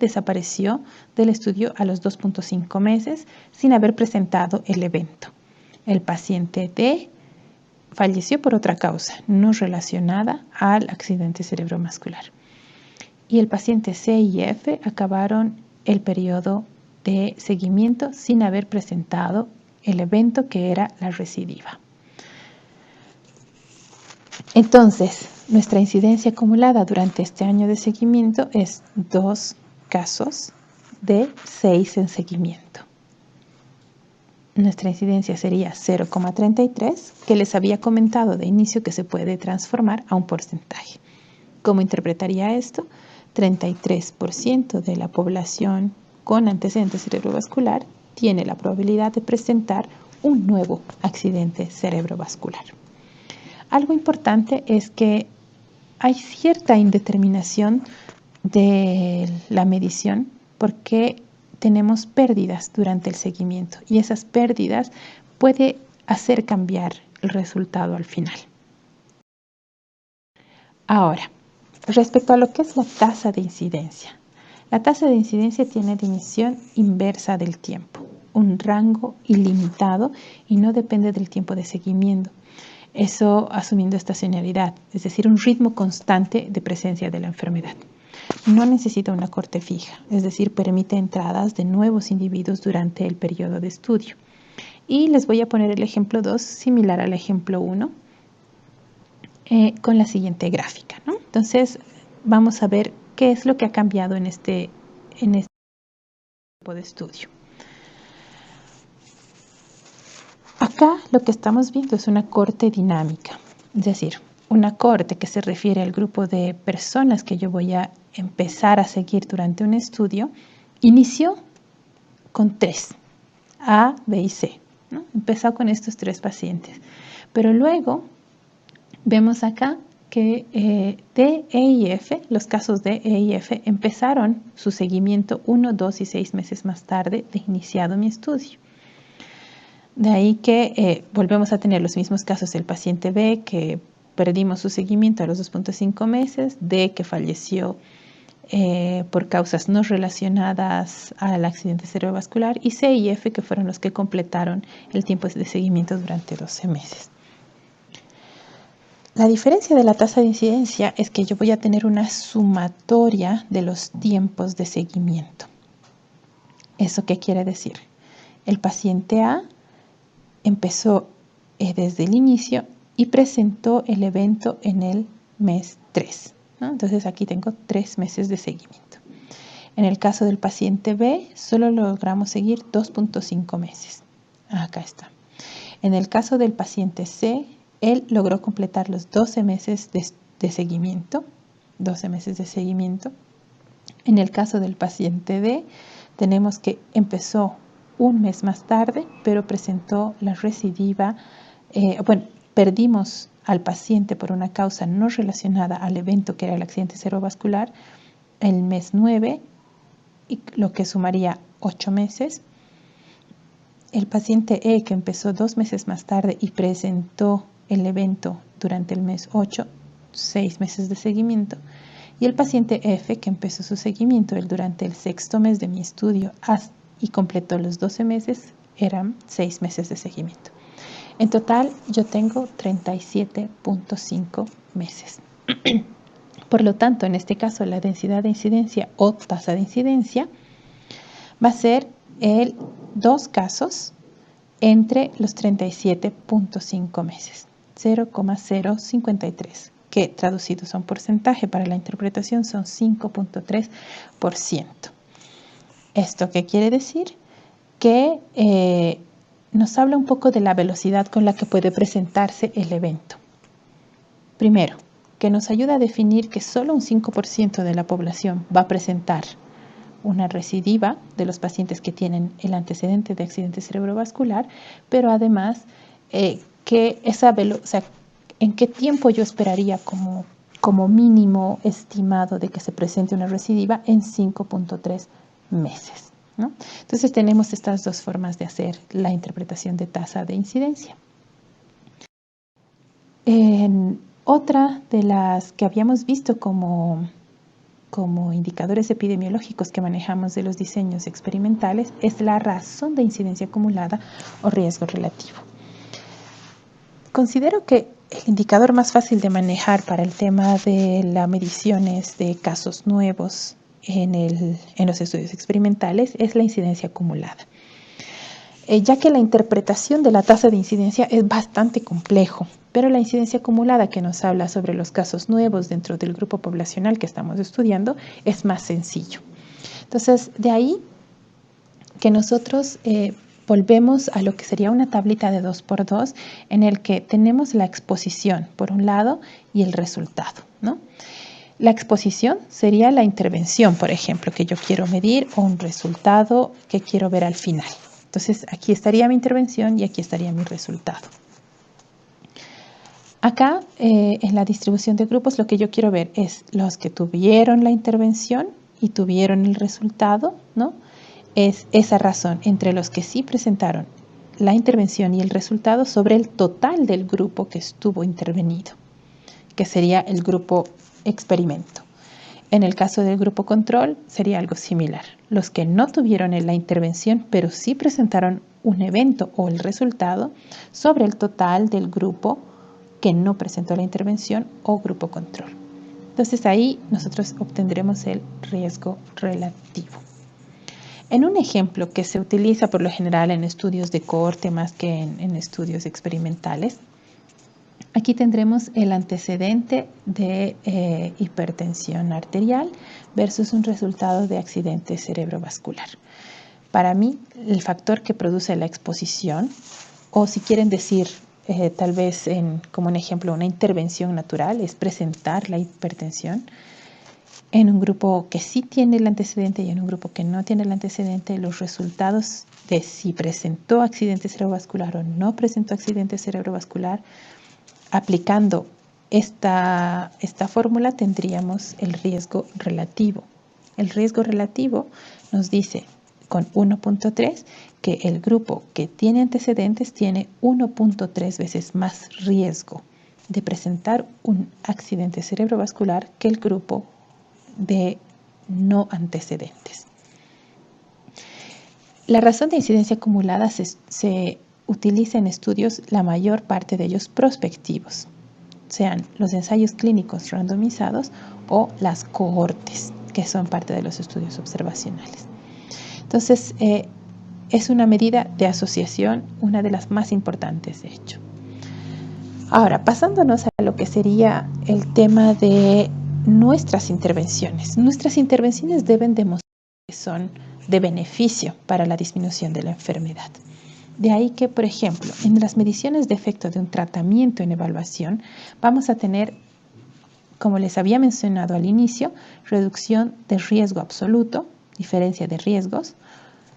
desapareció del estudio a los 2.5 meses sin haber presentado el evento. El paciente D falleció por otra causa, no relacionada al accidente cerebrovascular. Y el paciente C y F acabaron el periodo de seguimiento sin haber presentado el evento que era la recidiva. Entonces, nuestra incidencia acumulada durante este año de seguimiento es 2 casos de 6 en seguimiento. Nuestra incidencia sería 0,33, que les había comentado de inicio que se puede transformar a un porcentaje. ¿Cómo interpretaría esto? 33% de la población con antecedente cerebrovascular tiene la probabilidad de presentar un nuevo accidente cerebrovascular. Algo importante es que hay cierta indeterminación de la medición porque tenemos pérdidas durante el seguimiento y esas pérdidas puede hacer cambiar el resultado al final. Ahora, respecto a lo que es la tasa de incidencia. La tasa de incidencia tiene dimensión inversa del tiempo, un rango ilimitado y no depende del tiempo de seguimiento. Eso asumiendo estacionalidad, es decir, un ritmo constante de presencia de la enfermedad. No necesita una corte fija, es decir, permite entradas de nuevos individuos durante el periodo de estudio. Y les voy a poner el ejemplo 2, similar al ejemplo 1, con la siguiente gráfica, ¿no? Entonces, vamos a ver qué es lo que ha cambiado en este tipo de estudio. Acá lo que estamos viendo es una corte dinámica, es decir, una corte que se refiere al grupo de personas que yo voy a empezar a seguir durante un estudio, inició con 3, A, B y C, ¿no? Empezó con estos 3 pacientes, pero luego vemos acá que D, E y F, los casos D, E y F, empezaron su seguimiento 1, 2 y 6 meses más tarde de iniciado mi estudio. De ahí que volvemos a tener los mismos casos del paciente B, que perdimos su seguimiento a los 2.5 meses, D, que falleció por causas no relacionadas al accidente cerebrovascular, y C y F, que fueron los que completaron el tiempo de seguimiento durante 12 meses. La diferencia de la tasa de incidencia es que yo voy a tener una sumatoria de los tiempos de seguimiento. ¿Eso qué quiere decir? El paciente A empezó desde el inicio y presentó el evento en el mes 3, ¿no? Entonces aquí tengo 3 meses de seguimiento. En el caso del paciente B, solo logramos seguir 2.5 meses. Acá está. En el caso del paciente C, él logró completar los 12 meses de seguimiento. 12 meses de seguimiento. En el caso del paciente D, tenemos que empezó un mes más tarde, pero presentó la recidiva. Perdimos al paciente por una causa no relacionada al evento que era el accidente cerebrovascular el mes 9, y lo que sumaría 8 meses. El paciente E, que empezó 2 meses más tarde y presentó el evento durante el mes 8, 6 meses de seguimiento. Y el paciente F, que empezó su seguimiento durante el 6º mes de mi estudio y completó los 12 meses, eran 6 meses de seguimiento. En total, yo tengo 37.5 meses. Por lo tanto, en este caso, la densidad de incidencia o tasa de incidencia va a ser 2 casos entre los 37.5 meses, 0,053, que traducidos a un porcentaje para la interpretación son 5.3%. ¿Esto qué quiere decir? Que nos habla un poco de la velocidad con la que puede presentarse el evento. Primero, que nos ayuda a definir que solo un 5% de la población va a presentar una recidiva de los pacientes que tienen el antecedente de accidente cerebrovascular, pero además que en qué tiempo yo esperaría como mínimo estimado de que se presente una recidiva en 5.3 meses, ¿no? Entonces tenemos estas dos formas de hacer la interpretación de tasa de incidencia. Otra de las que habíamos visto como indicadores epidemiológicos que manejamos de los diseños experimentales es la razón de incidencia acumulada o riesgo relativo. Considero que el indicador más fácil de manejar para el tema de las mediciones de casos nuevos en los estudios experimentales es la incidencia acumulada, ya que la interpretación de la tasa de incidencia es bastante complejo, pero la incidencia acumulada que nos habla sobre los casos nuevos dentro del grupo poblacional que estamos estudiando es más sencillo. Entonces, de ahí que nosotros volvemos a lo que sería una tablita de 2x2 en el que tenemos la exposición por un lado y el resultado, ¿no? La exposición sería la intervención, por ejemplo, que yo quiero medir o un resultado que quiero ver al final. Entonces, aquí estaría mi intervención y aquí estaría mi resultado. Acá, en la distribución de grupos, lo que yo quiero ver es los que tuvieron la intervención y tuvieron el resultado, ¿no? Es esa razón entre los que sí presentaron la intervención y el resultado sobre el total del grupo que estuvo intervenido, que sería el grupo experimento. En el caso del grupo control sería algo similar. Los que no tuvieron la intervención, pero sí presentaron un evento o el resultado sobre el total del grupo que no presentó la intervención o grupo control. Entonces ahí nosotros obtendremos el riesgo relativo. En un ejemplo que se utiliza por lo general en estudios de cohorte más que en estudios experimentales, aquí tendremos el antecedente de hipertensión arterial versus un resultado de accidente cerebrovascular. Para mí, el factor que produce la exposición, o si quieren decir tal vez como un ejemplo, una intervención natural, es presentar la hipertensión. En un grupo que sí tiene el antecedente y en un grupo que no tiene el antecedente, los resultados de si presentó accidente cerebrovascular o no presentó accidente cerebrovascular, aplicando esta fórmula tendríamos el riesgo relativo. El riesgo relativo nos dice con 1.3 que el grupo que tiene antecedentes tiene 1.3 veces más riesgo de presentar un accidente cerebrovascular que el grupo de no antecedentes. La razón de incidencia acumulada se utiliza en estudios, la mayor parte de ellos prospectivos, sean los ensayos clínicos randomizados o las cohortes, que son parte de los estudios observacionales. Entonces, es una medida de asociación, una de las más importantes, de hecho. Ahora, pasándonos a lo que sería el tema de nuestras intervenciones. Nuestras intervenciones deben demostrar que son de beneficio para la disminución de la enfermedad. De ahí que, por ejemplo, en las mediciones de efecto de un tratamiento en evaluación, vamos a tener, como les había mencionado al inicio, reducción de riesgo absoluto, diferencia de riesgos,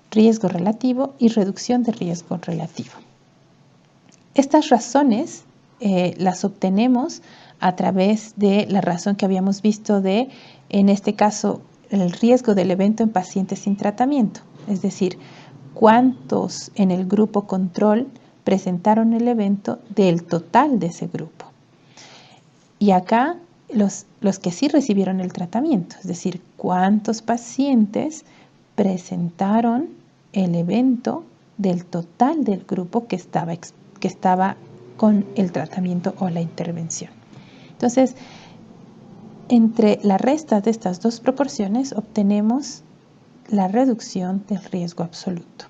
riesgo relativo y reducción de riesgo relativo. Estas razones las obtenemos a través de la razón que habíamos visto de, en este caso, el riesgo del evento en pacientes sin tratamiento, es decir, cuántos en el grupo control presentaron el evento del total de ese grupo. Y acá los que sí recibieron el tratamiento, es decir, cuántos pacientes presentaron el evento del total del grupo que estaba con el tratamiento o la intervención. Entonces, entre la resta de estas dos proporciones obtenemos la reducción del riesgo absoluto.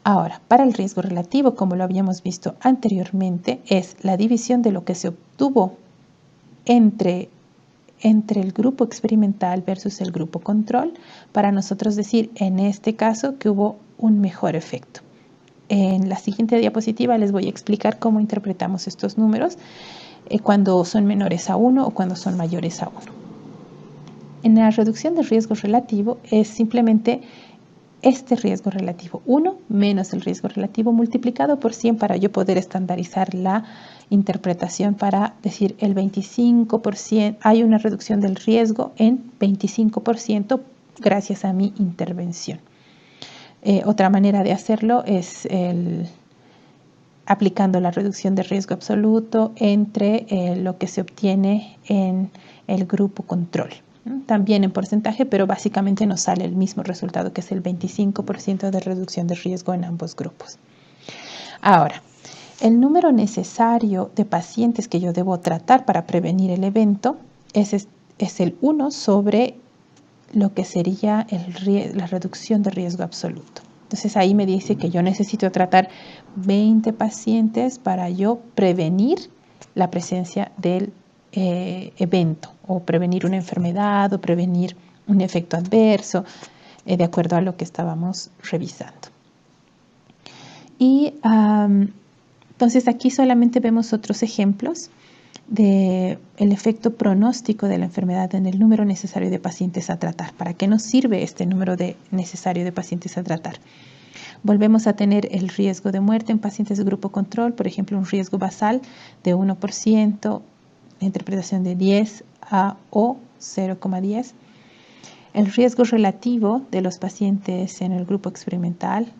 Ahora, para el riesgo relativo, como lo habíamos visto anteriormente, es la división de lo que se obtuvo entre el grupo experimental versus el grupo control, para nosotros decir en este caso que hubo un mejor efecto. En la siguiente diapositiva les voy a explicar cómo interpretamos estos números cuando son menores a 1 o cuando son mayores a 1. En la reducción del riesgo relativo es simplemente este riesgo relativo 1 menos el riesgo relativo multiplicado por 100 para yo poder estandarizar la interpretación para decir el 25%, hay una reducción del riesgo en 25% gracias a mi intervención. Otra manera de hacerlo es aplicando la reducción de riesgo absoluto entre lo que se obtiene en el grupo control. También en porcentaje, pero básicamente nos sale el mismo resultado, que es el 25% de reducción de riesgo en ambos grupos. Ahora, el número necesario de pacientes que yo debo tratar para prevenir el evento es el 1 sobre lo que sería la reducción de riesgo absoluto. Entonces ahí me dice que yo necesito tratar 20 pacientes para yo prevenir la presencia del evento, o prevenir una enfermedad, o prevenir un efecto adverso, de acuerdo a lo que estábamos revisando. Y entonces aquí solamente vemos otros ejemplos del efecto pronóstico de la enfermedad en el número necesario de pacientes a tratar. ¿Para qué nos sirve este número necesario de pacientes a tratar? Volvemos a tener el riesgo de muerte en pacientes de grupo control, por ejemplo, un riesgo basal de 1%, interpretación de 10 o 0,10. El riesgo relativo de los pacientes en el grupo experimental,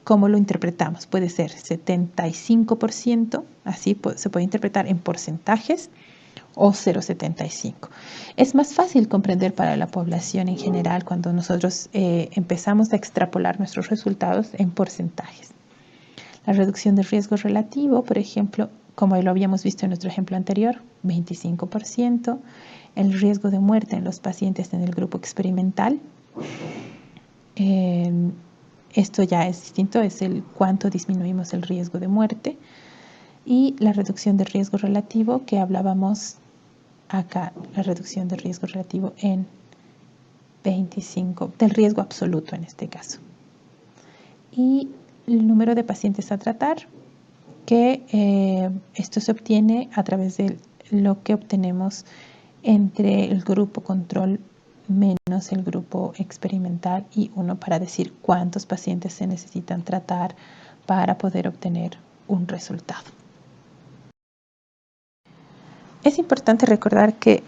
¿cómo lo interpretamos? Puede ser 75%, así se puede interpretar en porcentajes, o 0,75. Es más fácil comprender para la población en general cuando nosotros empezamos a extrapolar nuestros resultados en porcentajes. La reducción de riesgo relativo, por ejemplo, como lo habíamos visto en nuestro ejemplo anterior, 25%. El riesgo de muerte en los pacientes en el grupo experimental, esto ya es distinto, es el cuánto disminuimos el riesgo de muerte. Y la reducción de riesgo relativo que hablábamos acá, la reducción de riesgo relativo en 25, del riesgo absoluto en este caso. Y el número de pacientes a tratar, que esto se obtiene a través de lo que obtenemos entre el grupo control menos el grupo experimental y 1 para decir cuántos pacientes se necesitan tratar para poder obtener un resultado. Es importante recordar que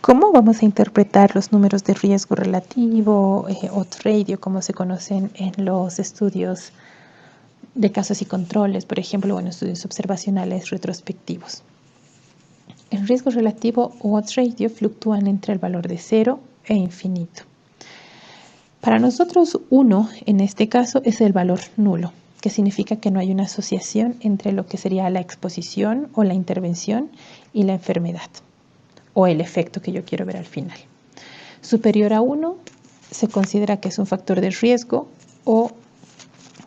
¿cómo vamos a interpretar los números de riesgo relativo, odds ratio, como se conocen en los estudios de casos y controles, por ejemplo, o en estudios observacionales retrospectivos? El riesgo relativo o odds ratio fluctúan entre el valor de 0 e infinito. Para nosotros 1 en este caso es el valor nulo, que significa que no hay una asociación entre lo que sería la exposición o la intervención y la enfermedad, o el efecto que yo quiero ver al final. Superior a 1 se considera que es un factor de riesgo o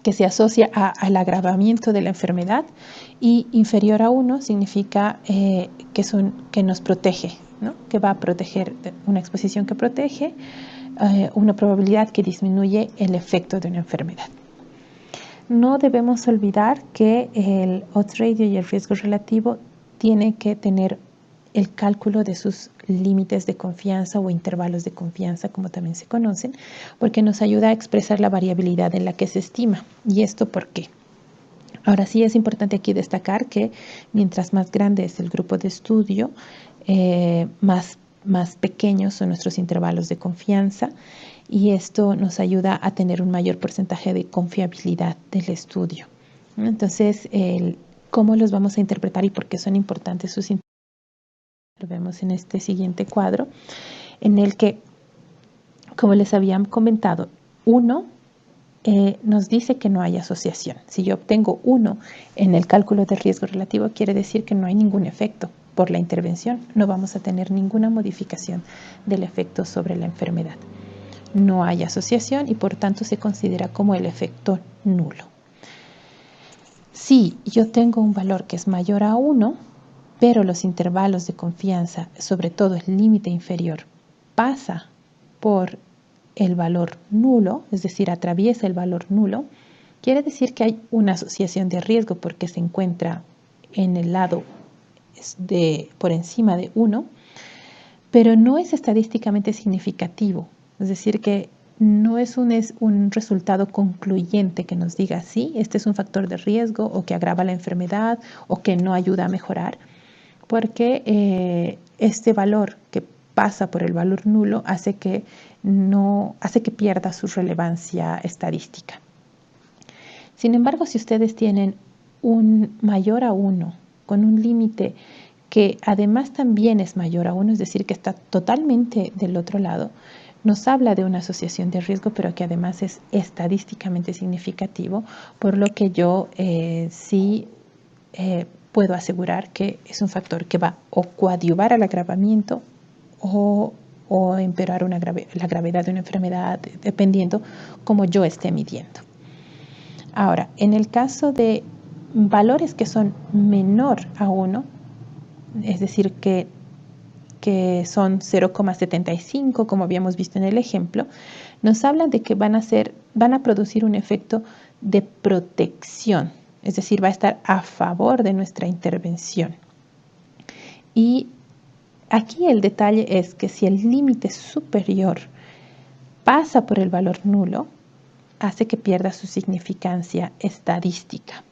que se asocia al agravamiento de la enfermedad, y inferior a 1 significa que nos protege, ¿no? Que va a proteger, una exposición que protege, una probabilidad que disminuye el efecto de una enfermedad. No debemos olvidar que el odds ratio y el riesgo relativo tienen que tener el cálculo de sus límites de confianza o intervalos de confianza, como también se conocen, porque nos ayuda a expresar la variabilidad en la que se estima. ¿Y esto por qué? Ahora sí es importante aquí destacar que mientras más grande es el grupo de estudio, más pequeños son nuestros intervalos de confianza, y esto nos ayuda a tener un mayor porcentaje de confiabilidad del estudio. Entonces, ¿cómo los vamos a interpretar y por qué son importantes sus intervalos? Lo vemos en este siguiente cuadro, en el que, como les había comentado, 1 nos dice que no hay asociación. Si yo obtengo 1 en el cálculo de riesgo relativo, quiere decir que no hay ningún efecto por la intervención. No vamos a tener ninguna modificación del efecto sobre la enfermedad. No hay asociación y por tanto se considera como el efecto nulo. Si yo tengo un valor que es mayor a 1, pero los intervalos de confianza, sobre todo el límite inferior, pasa por el valor nulo, es decir, atraviesa el valor nulo, quiere decir que hay una asociación de riesgo porque se encuentra en el lado por encima de 1, pero no es estadísticamente significativo, es decir, que no es un resultado concluyente que nos diga sí, este es un factor de riesgo o que agrava la enfermedad o que no ayuda a mejorar, porque este valor que pasa por el valor nulo hace que pierda su relevancia estadística. Sin embargo, si ustedes tienen un mayor a 1 con un límite que además también es mayor a 1, es decir, que está totalmente del otro lado, nos habla de una asociación de riesgo, pero que además es estadísticamente significativo, por lo que yo sí puedo asegurar que es un factor que va o coadyuvar al agravamiento o empeorar la gravedad de una enfermedad, dependiendo cómo yo esté midiendo. Ahora, en el caso de valores que son menor a 1, es decir, que son 0,75, como habíamos visto en el ejemplo, nos hablan de que van a producir un efecto de protección, es decir, va a estar a favor de nuestra intervención. Y aquí el detalle es que si el límite superior pasa por el valor nulo, hace que pierda su significancia estadística.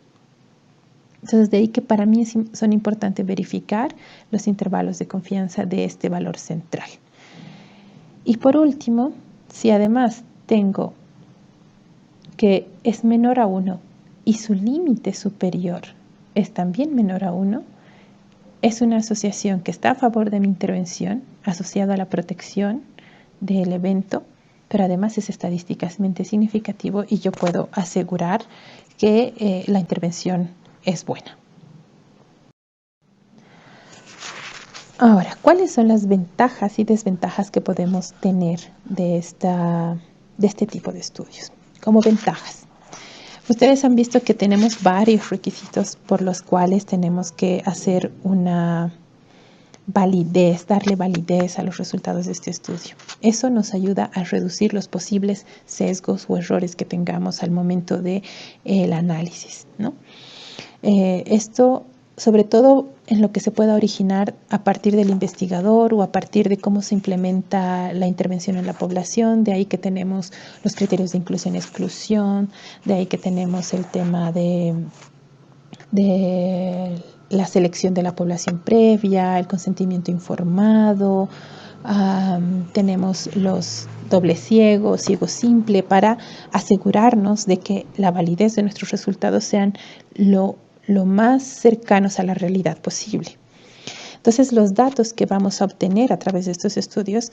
Entonces, de ahí que para mí son importantes verificar los intervalos de confianza de este valor central. Y por último, si además tengo que es menor a 1 y su límite superior es también menor a 1, es una asociación que está a favor de mi intervención, asociada a la protección del evento, pero además es estadísticamente significativo y yo puedo asegurar que la intervención es buena. Ahora, ¿cuáles son las ventajas y desventajas que podemos tener de este tipo de estudios? Como ventajas, ustedes han visto que tenemos varios requisitos por los cuales tenemos que hacer una validez, darle validez a los resultados de este estudio. Eso nos ayuda a reducir los posibles sesgos o errores que tengamos al momento del análisis, ¿no? Esto, sobre todo en lo que se pueda originar a partir del investigador o a partir de cómo se implementa la intervención en la población, de ahí que tenemos los criterios de inclusión y exclusión, de ahí que tenemos el tema de la selección de la población previa, el consentimiento informado, tenemos los doble ciego, ciego simple, para asegurarnos de que la validez de nuestros resultados sean lo más cercanos a la realidad posible. Entonces, los datos que vamos a obtener a través de estos estudios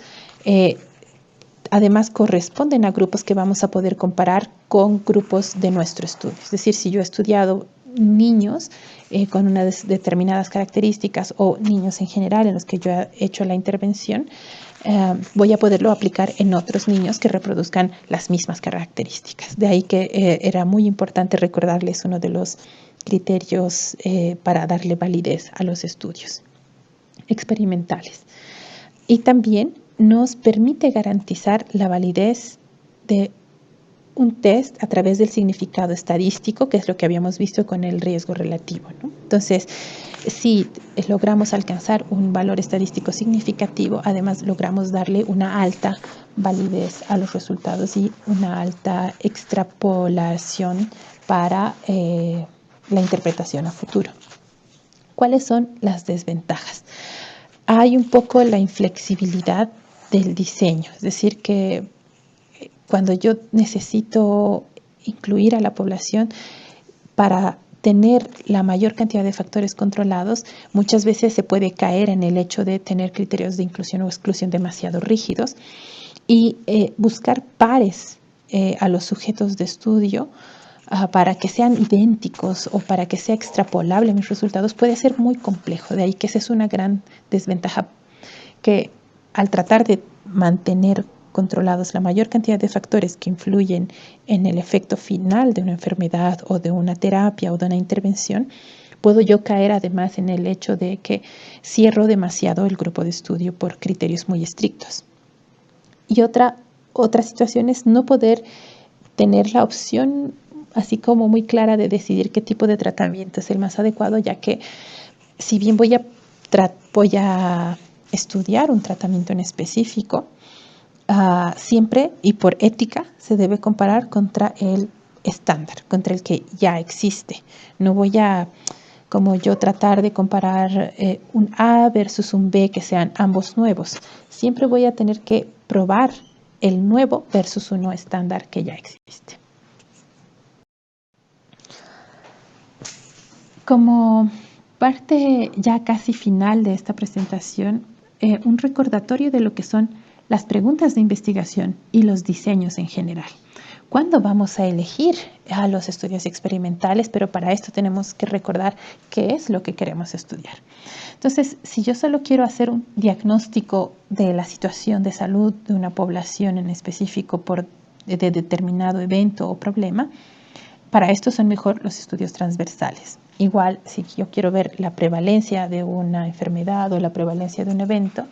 además corresponden a grupos que vamos a poder comparar con grupos de nuestro estudio. Es decir, si yo he estudiado niños con unas determinadas características o niños en general en los que yo he hecho la intervención, voy a poderlo aplicar en otros niños que reproduzcan las mismas características. De ahí que era muy importante recordarles uno de los criterios para darle validez a los estudios experimentales. Y también nos permite garantizar la validez de un test a través del significado estadístico, que es lo que habíamos visto con el riesgo relativo, ¿no? Entonces, si logramos alcanzar un valor estadístico significativo, además logramos darle una alta validez a los resultados y una alta extrapolación para la interpretación a futuro. ¿Cuáles son las desventajas? Hay un poco la inflexibilidad del diseño, es decir, que cuando yo necesito incluir a la población para tener la mayor cantidad de factores controlados, muchas veces se puede caer en el hecho de tener criterios de inclusión o exclusión demasiado rígidos y buscar pares a los sujetos de estudio para que sean idénticos o para que sea extrapolable mis resultados puede ser muy complejo. De ahí que esa es una gran desventaja, que al tratar de mantener controlados la mayor cantidad de factores que influyen en el efecto final de una enfermedad o de una terapia o de una intervención, puedo yo caer además en el hecho de que cierro demasiado el grupo de estudio por criterios muy estrictos. Y otra situación es no poder tener la opción así como muy clara de decidir qué tipo de tratamiento es el más adecuado, ya que si bien voy a estudiar un tratamiento en específico, siempre y por ética se debe comparar contra el estándar, contra el que ya existe. No voy a, como yo, tratar de comparar un A versus un B que sean ambos nuevos. Siempre voy a tener que probar el nuevo versus uno estándar que ya existe. Como parte ya casi final de esta presentación, un recordatorio de lo que son las preguntas de investigación y los diseños en general. ¿Cuándo vamos a elegir a los estudios experimentales? Pero para esto tenemos que recordar qué es lo que queremos estudiar. Entonces, si yo solo quiero hacer un diagnóstico de la situación de salud de una población en específico de determinado evento o problema, para esto son mejor los estudios transversales. Igual, si yo quiero ver la prevalencia de una enfermedad o la prevalencia de un evento,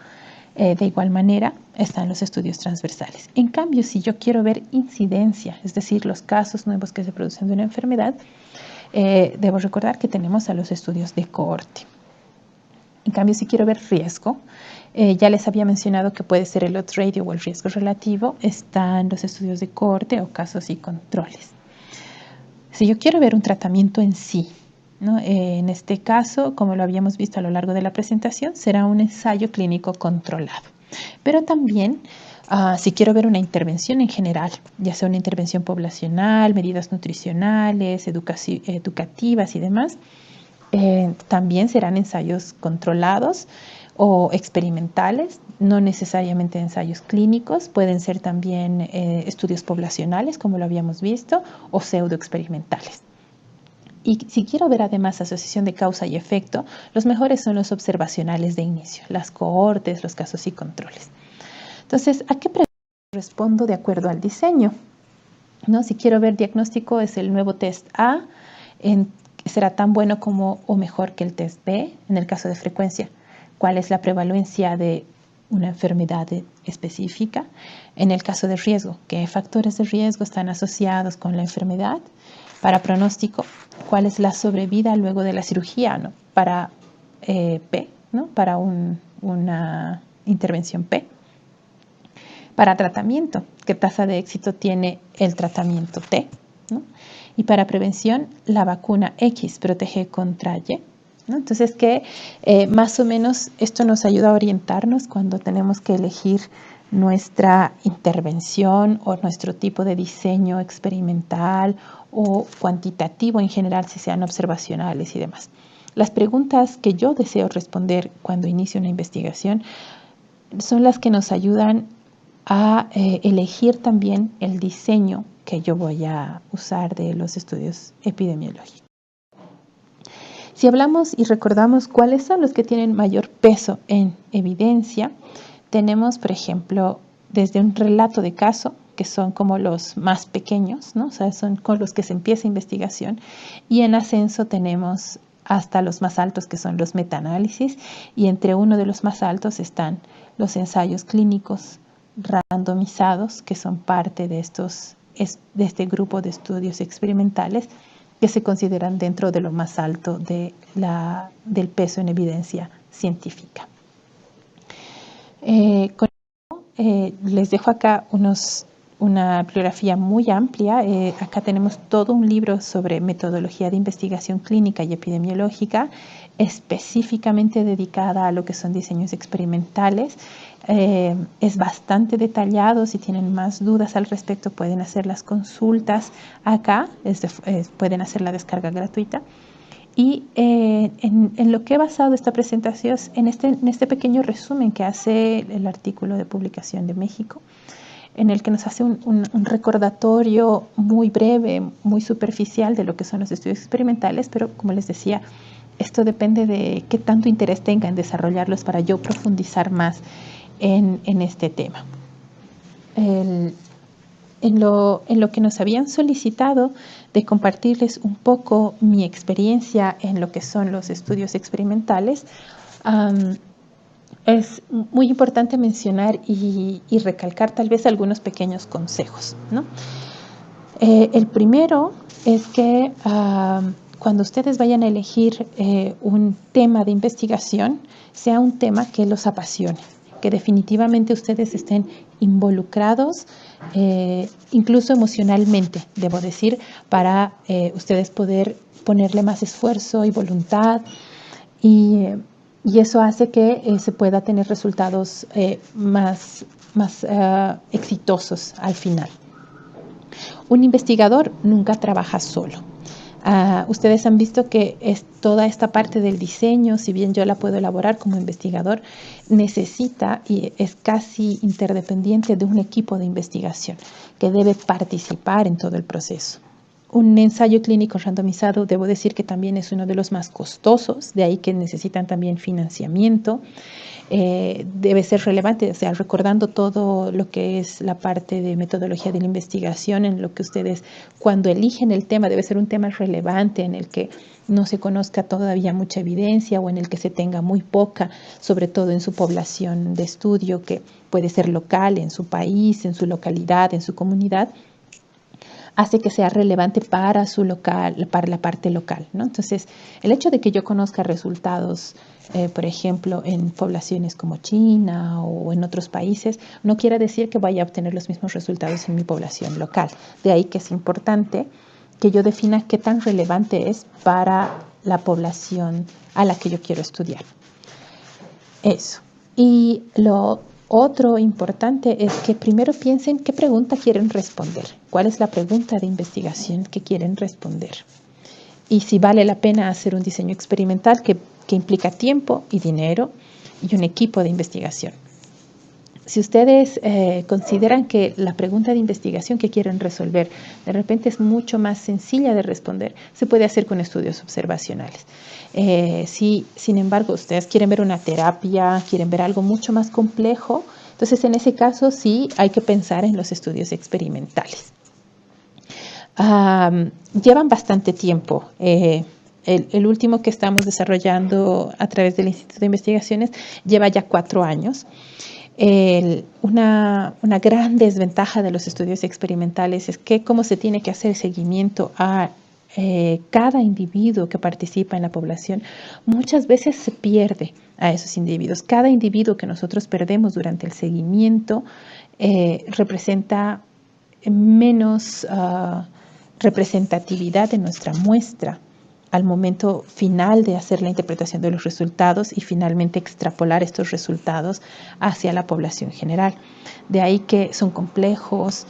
de igual manera están los estudios transversales. En cambio, si yo quiero ver incidencia, es decir, los casos nuevos que se producen de una enfermedad, debo recordar que tenemos a los estudios de cohorte. En cambio, si quiero ver riesgo, ya les había mencionado que puede ser el odds ratio o el riesgo relativo, están los estudios de cohorte o casos y controles. Si yo quiero ver un tratamiento en sí, ¿no? En este caso, como lo habíamos visto a lo largo de la presentación, será un ensayo clínico controlado. Pero también, si quiero ver una intervención en general, ya sea una intervención poblacional, medidas nutricionales, educativas y demás, también serán ensayos controlados o experimentales, no necesariamente ensayos clínicos, pueden ser también estudios poblacionales, como lo habíamos visto, o pseudoexperimentales. Y si quiero ver además asociación de causa y efecto, los mejores son los observacionales de inicio, las cohortes, los casos y controles. Entonces, ¿a qué pregunta respondo de acuerdo al diseño? ¿No? Si quiero ver diagnóstico, es el nuevo test A, será tan bueno como o mejor que el test B. En el caso de frecuencia, ¿cuál es la prevalencia de una enfermedad específica? En el caso de riesgo, ¿qué factores de riesgo están asociados con la enfermedad? Para pronóstico, ¿cuál es la sobrevida luego de la cirugía? ¿No? Para P, ¿no? Para una intervención P. Para tratamiento, ¿qué tasa de éxito tiene el tratamiento T? ¿No? Y para prevención, la vacuna X protege contra Y, ¿no? Entonces, que más o menos esto nos ayuda a orientarnos cuando tenemos que elegir nuestra intervención o nuestro tipo de diseño experimental o cuantitativo en general, si sean observacionales y demás. Las preguntas que yo deseo responder cuando inicio una investigación son las que nos ayudan a elegir también el diseño que yo voy a usar de los estudios epidemiológicos. Si hablamos y recordamos cuáles son los que tienen mayor peso en evidencia, tenemos, por ejemplo, desde un relato de caso, que son como los más pequeños, ¿no? O sea, son con los que se empieza investigación, y en ascenso tenemos hasta los más altos, que son los metaanálisis, y entre uno de los más altos están los ensayos clínicos randomizados, que son parte de este grupo de estudios experimentales que se consideran dentro de lo más alto del peso en evidencia científica. Les dejo acá una bibliografía muy amplia. Acá tenemos todo un libro sobre metodología de investigación clínica y epidemiológica, específicamente dedicada a lo que son diseños experimentales. Es bastante detallado. Si tienen más dudas al respecto, pueden hacer las consultas acá, pueden hacer la descarga gratuita. Y en lo que he basado esta presentación es en este pequeño resumen que hace el artículo de publicación de México, en el que nos hace un recordatorio muy breve, muy superficial de lo que son los estudios experimentales, pero como les decía, esto depende de qué tanto interés tenga en desarrollarlos para yo profundizar más en este tema. en lo que nos habían solicitado de compartirles un poco mi experiencia en lo que son los estudios experimentales, es muy importante mencionar y recalcar tal vez algunos pequeños consejos, ¿no? El primero es que cuando ustedes vayan a elegir un tema de investigación, sea un tema que los apasione, que definitivamente ustedes estén involucrados, incluso emocionalmente, debo decir, para ustedes poder ponerle más esfuerzo y voluntad, y eso hace que se pueda tener resultados más exitosos al final. Un investigador nunca trabaja solo. Ustedes han visto que es toda esta parte del diseño, si bien yo la puedo elaborar como investigador, necesita y es casi interdependiente de un equipo de investigación que debe participar en todo el proceso. Un ensayo clínico randomizado, debo decir que también es uno de los más costosos, de ahí que necesitan también financiamiento. Debe ser relevante, o sea, recordando todo lo que es la parte de metodología de la investigación, en lo que ustedes cuando eligen el tema debe ser un tema relevante en el que no se conozca todavía mucha evidencia o en el que se tenga muy poca, sobre todo en su población de estudio, que puede ser local, en su país, en su localidad, en su comunidad, hace que sea relevante para su local, para la parte local, ¿no? Entonces, el hecho de que yo conozca resultados, por ejemplo, en poblaciones como China o en otros países, no quiere decir que vaya a obtener los mismos resultados en mi población local. De ahí que es importante que yo defina qué tan relevante es para la población a la que yo quiero estudiar. Eso. Y lo otro importante es que primero piensen qué pregunta quieren responder, cuál es la pregunta de investigación que quieren responder y si vale la pena hacer un diseño experimental que implica tiempo y dinero y un equipo de investigación. Si ustedes consideran que la pregunta de investigación que quieren resolver de repente es mucho más sencilla de responder, se puede hacer con estudios observacionales. Si, sin embargo, ustedes quieren ver una terapia, quieren ver algo mucho más complejo, entonces en ese caso sí hay que pensar en los estudios experimentales. Llevan bastante tiempo. El último que estamos desarrollando a través del Instituto de Investigaciones lleva ya 4 años. Una gran desventaja de los estudios experimentales es que cómo se tiene que hacer seguimiento a cada individuo que participa en la población, muchas veces se pierde a esos individuos. Cada individuo que nosotros perdemos durante el seguimiento representa menos representatividad de nuestra muestra al momento final de hacer la interpretación de los resultados y finalmente extrapolar estos resultados hacia la población general. De ahí que son complejos,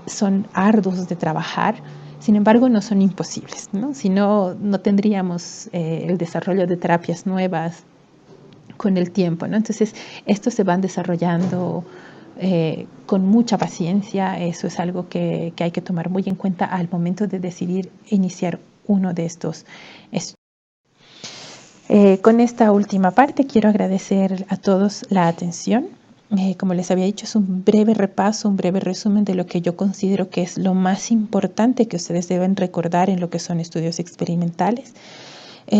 son arduos de trabajar, sin embargo no son imposibles, ¿no? Si no, no tendríamos el desarrollo de terapias nuevas con el tiempo, ¿no? Entonces, estos se van desarrollando con mucha paciencia. Eso es algo que hay que tomar muy en cuenta al momento de decidir iniciar uno de estos estudios. Con esta última parte quiero agradecer a todos la atención. Como les había dicho, es un breve repaso, un breve resumen de lo que yo considero que es lo más importante que ustedes deben recordar en lo que son estudios experimentales.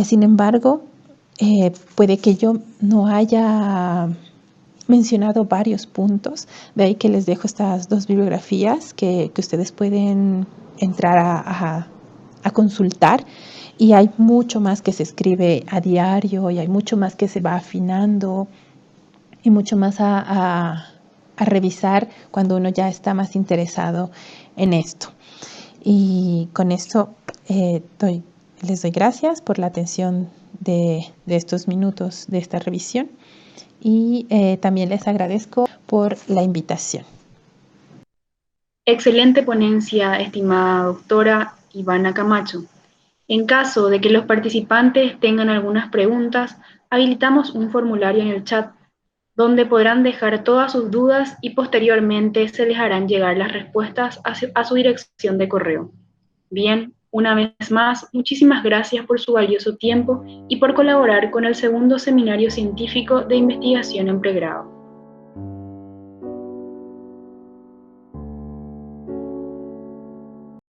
Sin embargo, puede que yo no haya mencionado varios puntos, de ahí que les dejo estas 2 bibliografías que ustedes pueden entrar a consultar, y hay mucho más que se escribe a diario y hay mucho más que se va afinando y mucho más a revisar cuando uno ya está más interesado en esto. Y con esto les doy gracias por la atención de estos minutos de esta revisión y también les agradezco por la invitación. Excelente ponencia, estimada doctora Ivana Camacho. En caso de que los participantes tengan algunas preguntas, habilitamos un formulario en el chat donde podrán dejar todas sus dudas y posteriormente se les harán llegar las respuestas a su dirección de correo. Bien, una vez más, muchísimas gracias por su valioso tiempo y por colaborar con el segundo seminario científico de investigación en pregrado.